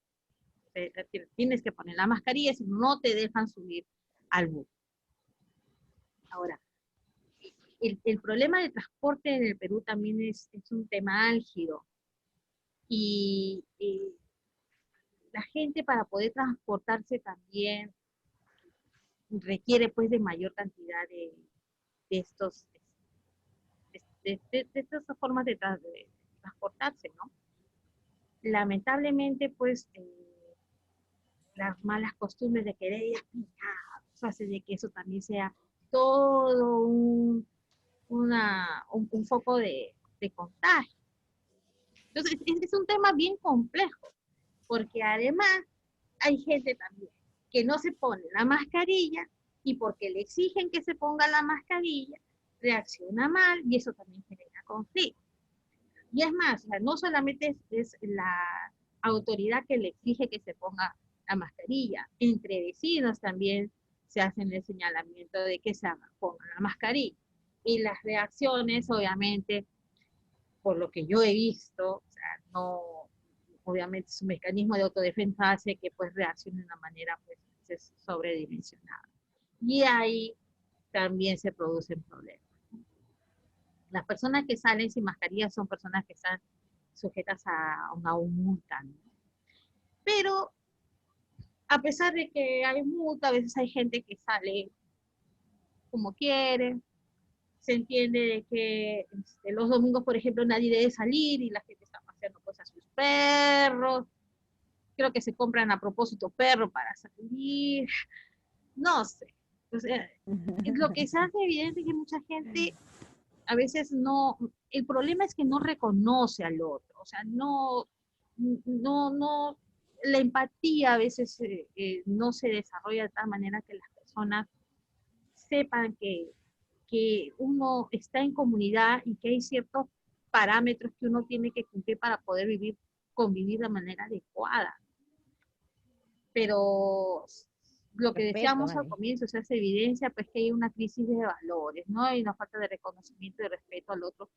Tienes que poner la mascarilla, si no te dejan subir al bus. Ahora, el problema de transporte en el Perú también es un tema álgido. Y la gente, para poder transportarse también, requiere pues de mayor cantidad de estos, de estas formas de transportarse, ¿no? Lamentablemente, pues, las malas costumbres de querer ir apiñados hace de que eso también sea todo un foco de contagio. Entonces, es un tema bien complejo, porque además hay gente también que no se pone la mascarilla y porque le exigen que se ponga la mascarilla, reacciona mal y eso también genera conflicto. Y es más, o sea, no solamente es la autoridad que le exige que se ponga la mascarilla, entre vecinos también se hacen el señalamiento de que se ponga la mascarilla. Y las reacciones, obviamente, por lo que yo he visto, o sea, no, obviamente su mecanismo de autodefensa hace que pues reaccione de una manera pues sobredimensionada. Y ahí también se producen problemas. Las personas que salen sin mascarilla son personas que están sujetas a una multa, ¿no? Pero a pesar de que hay multa, a veces hay gente que sale como quiere. Se entiende de que los domingos, por ejemplo, nadie debe salir y la gente está paseando pues a sus perros. Creo que se compran a propósito perro para salir. No sé. O sea, lo que se hace evidente es que mucha gente a veces no, el problema es que no reconoce al otro, o sea, no, la empatía a veces no se desarrolla de tal manera que las personas sepan que uno está en comunidad y que hay ciertos parámetros que uno tiene que cumplir para poder convivir de manera adecuada. Pero lo que decíamos al comienzo, se hace evidencia pues que hay una crisis de valores, ¿no? Hay una falta de reconocimiento y de respeto al otro,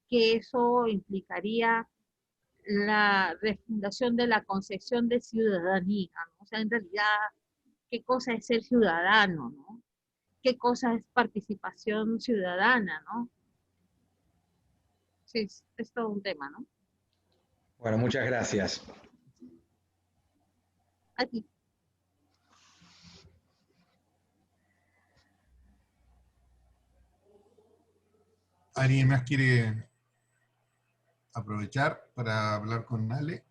que eso implicaría la refundación de la concepción de ciudadanía, ¿no? O sea, en realidad, ¿qué cosa es ser ciudadano, no? ¿Qué cosa es participación ciudadana, no? Sí, es todo un tema, ¿no? Bueno, muchas gracias. A ti. ¿Alguien más quiere aprovechar para hablar con Ale?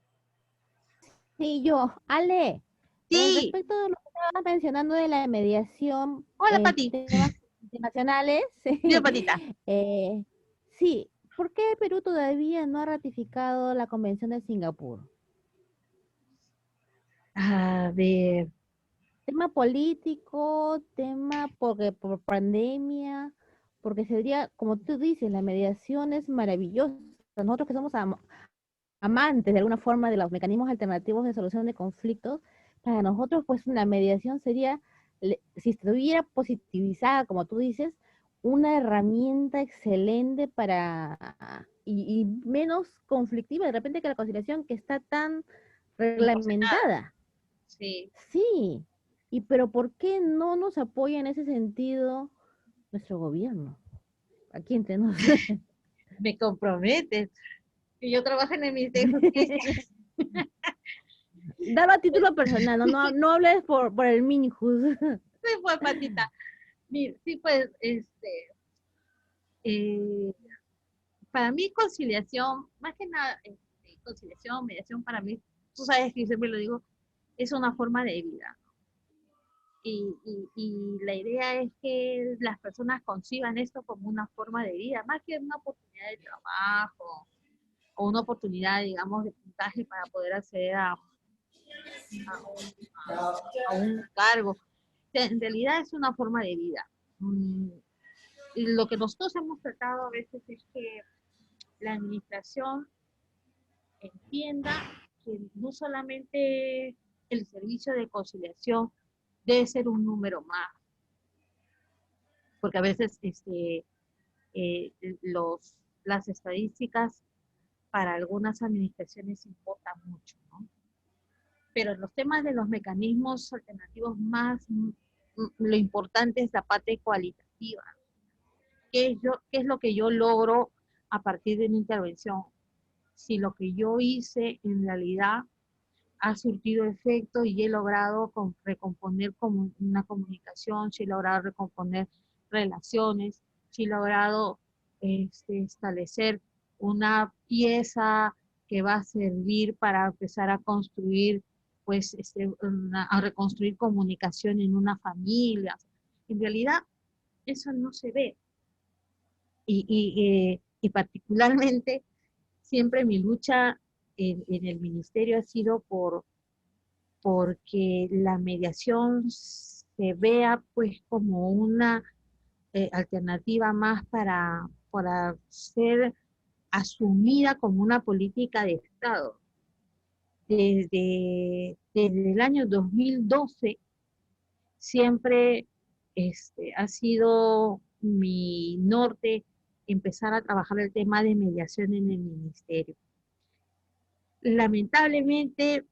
Sí, yo. Ale, sí. Respecto a lo que estabas mencionando de la mediación, hola, Pati. Temas internacionales, Yo, Patita. Sí, ¿por qué Perú todavía no ha ratificado la Convención de Singapur? A ver. Tema político, tema por pandemia, porque sería, como tú dices, la mediación es maravillosa. Nosotros que somos amantes de alguna forma de los mecanismos alternativos de solución de conflictos, para nosotros pues una mediación sería, si estuviera positivizada, como tú dices, una herramienta excelente y menos conflictiva de repente que la conciliación que está tan reglamentada. Sí. Sí. Pero ¿por qué no nos apoya en ese sentido nuestro gobierno? Aquí entre nosotros. Me comprometes. Que yo trabajo en el Ministerio de Justicia. Dalo a título personal, no hables por el Minjus. Sí, pues, Patita. Mira, sí, pues, para mí conciliación, más que nada, conciliación, mediación, para mí, tú sabes que yo siempre lo digo, es una forma de vida. Y la idea es que las personas conciban esto como una forma de vida, más que una oportunidad de trabajo o una oportunidad, digamos, de puntaje para poder acceder a un cargo. En realidad es una forma de vida. Y lo que nosotros hemos tratado a veces es que la administración entienda que no solamente el servicio de conciliación debe ser un número más, porque a veces las estadísticas para algunas administraciones importan mucho, ¿no? Pero en los temas de los mecanismos alternativos más, lo importante es la parte cualitativa. ¿Qué es lo que yo logro a partir de una intervención? Si lo que yo hice en realidad ha surtido efecto y he logrado recomponer como una comunicación, sí he logrado recomponer relaciones, sí he logrado establecer una pieza que va a servir para empezar a construir, pues, a reconstruir comunicación en una familia. En realidad, eso no se ve. Y particularmente, siempre mi lucha en el ministerio ha sido porque la mediación se vea pues como una alternativa más para ser asumida como una política de Estado. Desde el año 2012 siempre ha sido mi norte empezar a trabajar el tema de mediación en el ministerio. Lamentablemente,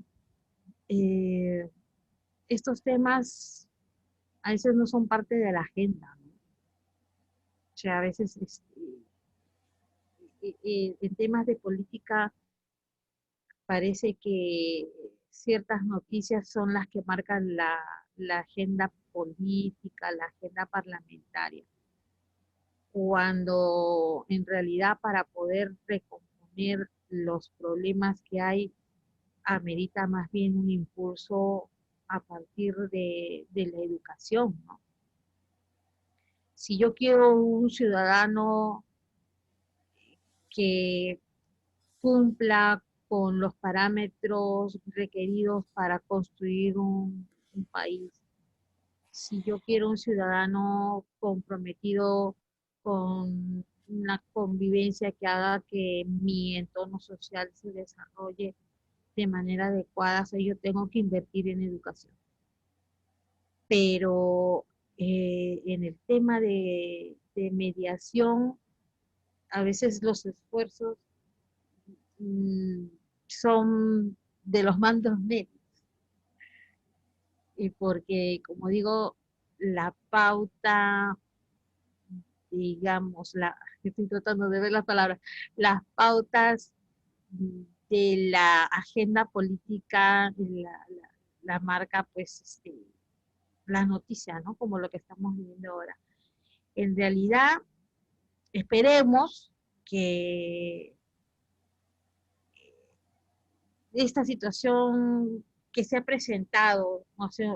estos temas a veces no son parte de la agenda, ¿no? O sea, a veces en temas de política parece que ciertas noticias son las que marcan la agenda política, la agenda parlamentaria, cuando en realidad para poder recomponer los problemas que hay amerita más bien un impulso a partir de la educación, ¿no? Si yo quiero un ciudadano que cumpla con los parámetros requeridos para construir un país, si yo quiero un ciudadano comprometido con una convivencia que haga que mi entorno social se desarrolle de manera adecuada, o sea, yo tengo que invertir en educación. Pero en el tema de mediación, a veces los esfuerzos son de los mandos medios. Y porque, como digo, la pauta, digamos, estoy tratando de ver las palabras, las pautas de la agenda política, la marca, pues, la noticia, ¿no? Como lo que estamos viviendo ahora. En realidad, esperemos que esta situación que se ha presentado hace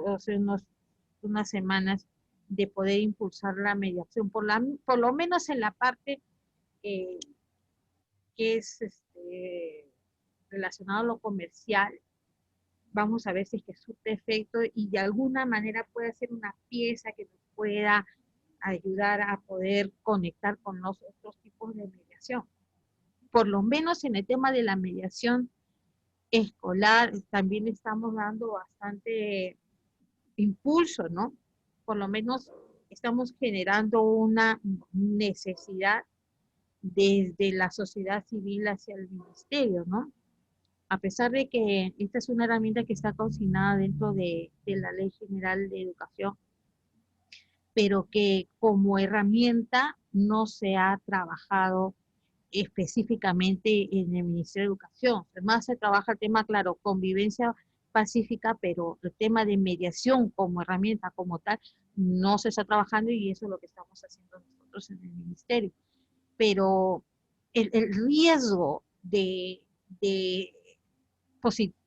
unas semanas de poder impulsar la mediación, por lo menos en la parte que es relacionado a lo comercial, vamos a ver si es que surte efecto y de alguna manera puede ser una pieza que nos pueda ayudar a poder conectar con los otros tipos de mediación. Por lo menos en el tema de la mediación escolar también estamos dando bastante impulso, ¿no? Por lo menos estamos generando una necesidad desde la sociedad civil hacia el ministerio, ¿no? A pesar de que esta es una herramienta que está consignada dentro de la Ley General de Educación, pero que como herramienta no se ha trabajado específicamente en el Ministerio de Educación. Además se trabaja el tema, claro, convivencia pacífica, pero el tema de mediación como herramienta, como tal, no se está trabajando y eso es lo que estamos haciendo nosotros en el Ministerio. Pero el riesgo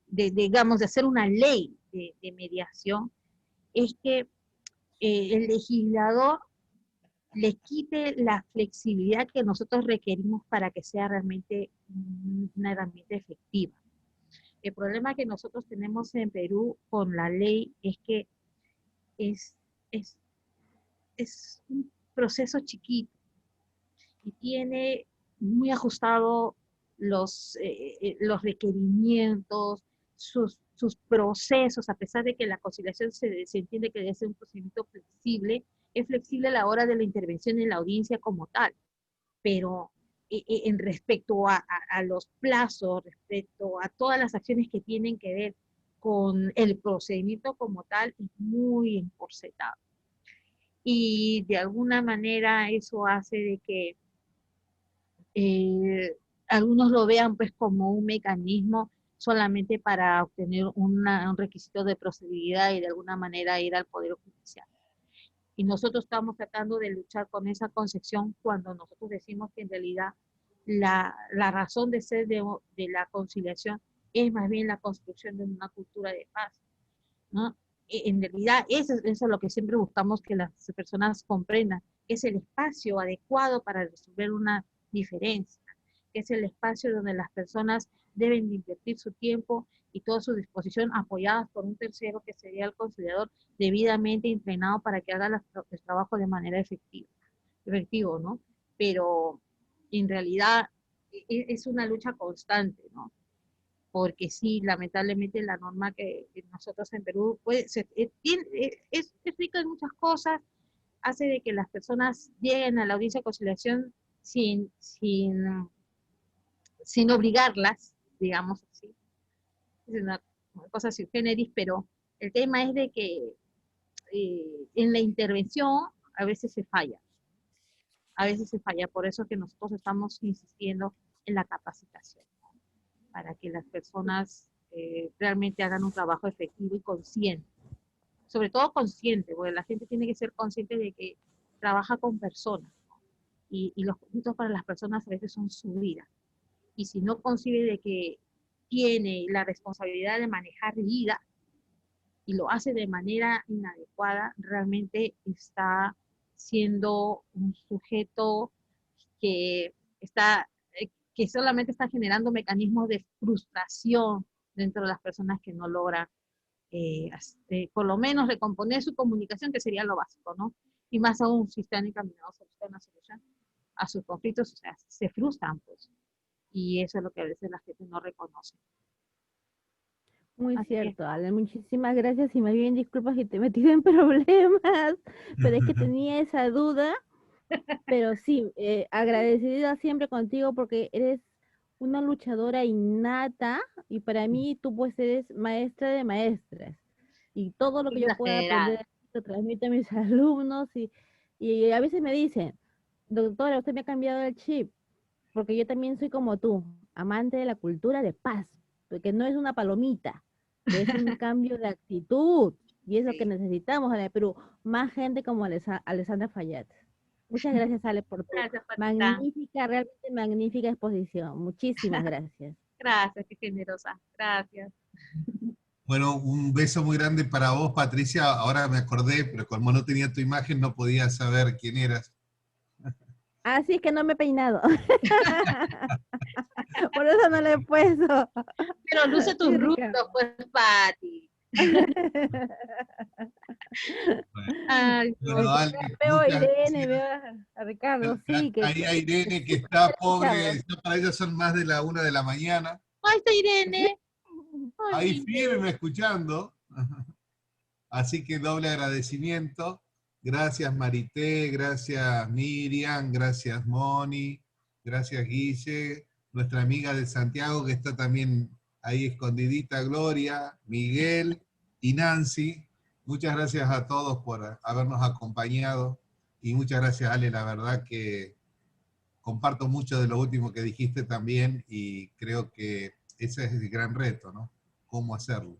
digamos, de hacer una ley de mediación es que el legislador le quite la flexibilidad que nosotros requerimos para que sea realmente una herramienta efectiva. El problema que nosotros tenemos en Perú con la ley es que es un proceso chiquito y tiene muy ajustado los requerimientos, sus procesos, a pesar de que la conciliación se entiende que debe ser un procedimiento flexible, es flexible a la hora de la intervención en la audiencia como tal, pero en respecto a los plazos, respecto a todas las acciones que tienen que ver con el procedimiento como tal, es muy encorsetado. Y de alguna manera eso hace de que algunos lo vean pues como un mecanismo solamente para obtener un requisito de procedibilidad y de alguna manera ir al Poder Judicial. Y nosotros estamos tratando de luchar con esa concepción cuando nosotros decimos que en realidad la razón de ser de la conciliación es más bien la construcción de una cultura de paz, ¿no? En realidad eso es lo que siempre buscamos que las personas comprendan, que es el espacio adecuado para resolver una diferencia, que es el espacio donde las personas deben de invertir su tiempo y toda su disposición apoyadas por un tercero que sería el conciliador debidamente entrenado para que haga el trabajo de manera efectivo, ¿no? Pero en realidad es una lucha constante, ¿no? Porque sí, lamentablemente la norma que nosotros en Perú es rica en muchas cosas, hace de que las personas lleguen a la audiencia de conciliación sin obligarlas, digamos así. Es una cosa sui generis, pero el tema es de que en la intervención a veces se falla. A veces se falla, por eso que nosotros estamos insistiendo en la capacitación, ¿no? Para que las personas realmente hagan un trabajo efectivo y consciente. Sobre todo consciente, porque la gente tiene que ser consciente de que trabaja con personas, ¿no? Y los conflictos para las personas a veces son su vida. Y si no concibe de que tiene la responsabilidad de manejar vida y lo hace de manera inadecuada, realmente está siendo un sujeto que solamente está generando mecanismos de frustración dentro de las personas que no logran por lo menos recomponer su comunicación, que sería lo básico, ¿no? Y más aún si están encaminados a buscar una solución a sus conflictos, o sea, se frustran, pues. Y eso es lo que a veces la gente no reconoce. Muy Así cierto, Ale, muchísimas gracias y más bien disculpas que te he metido en problemas, pero es que tenía esa duda, pero sí, agradecida siempre contigo porque eres una luchadora innata y para mí tú pues eres maestra de maestras y todo lo que yo pueda aprender lo transmito a mis alumnos y a veces me dicen, doctora, usted me ha cambiado el chip, porque yo también soy como tú, amante de la cultura de paz, porque no es una palomita, es un cambio de actitud, y es lo que necesitamos en el Perú, más gente como Alessandra Fayad. Muchas gracias, Ale, por tu magnífica, realmente magnífica exposición. Muchísimas gracias. Gracias, qué generosa. Gracias. Bueno, un beso muy grande para vos, Patricia. Ahora me acordé, pero como no tenía tu imagen, no podía saber quién eras. Así es que no me he peinado. Por eso no le he puesto. Pero luce tu rubro, pues, Pati. Ay, bueno, Ale, veo a Irene, veo a Ricardo, sí. Ahí a Irene, que está pobre, para ellos son más de la 1 de la mañana. Ahí está Irene. Ahí firme escuchando. Así que doble agradecimiento. Gracias Marité, gracias Miriam, gracias Moni, gracias Guille, nuestra amiga de Santiago que está también ahí escondidita, Gloria, Miguel y Nancy. Muchas gracias a todos por habernos acompañado y muchas gracias Ale, la verdad que comparto mucho de lo último que dijiste también y creo que ese es el gran reto, ¿no? ¿Cómo hacerlo?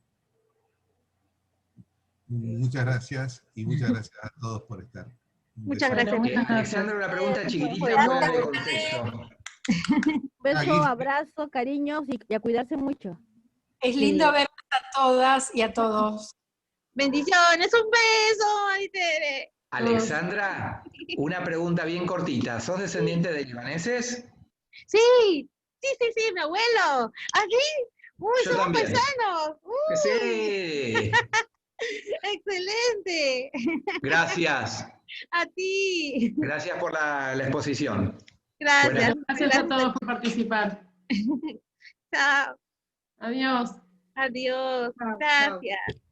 Muchas gracias y muchas gracias a todos por estar. Muchas gracias. Alexandra, una pregunta chiquitita fuera de contexto. Beso, abrazo, cariños y a cuidarse mucho. Es lindo verlas a todas y a todos. Bendiciones, un beso, ay, Tere. Alexandra, una pregunta bien cortita. ¿Sos descendiente de libaneses? Sí, mi abuelo. ¿Aquí? Uy, yo somos también. paisanos. Sí. Excelente. Gracias. A ti. Gracias por la exposición. Gracias. Gracias a todos por participar. Chao. Adiós. Adiós. Chao, Gracias. chao.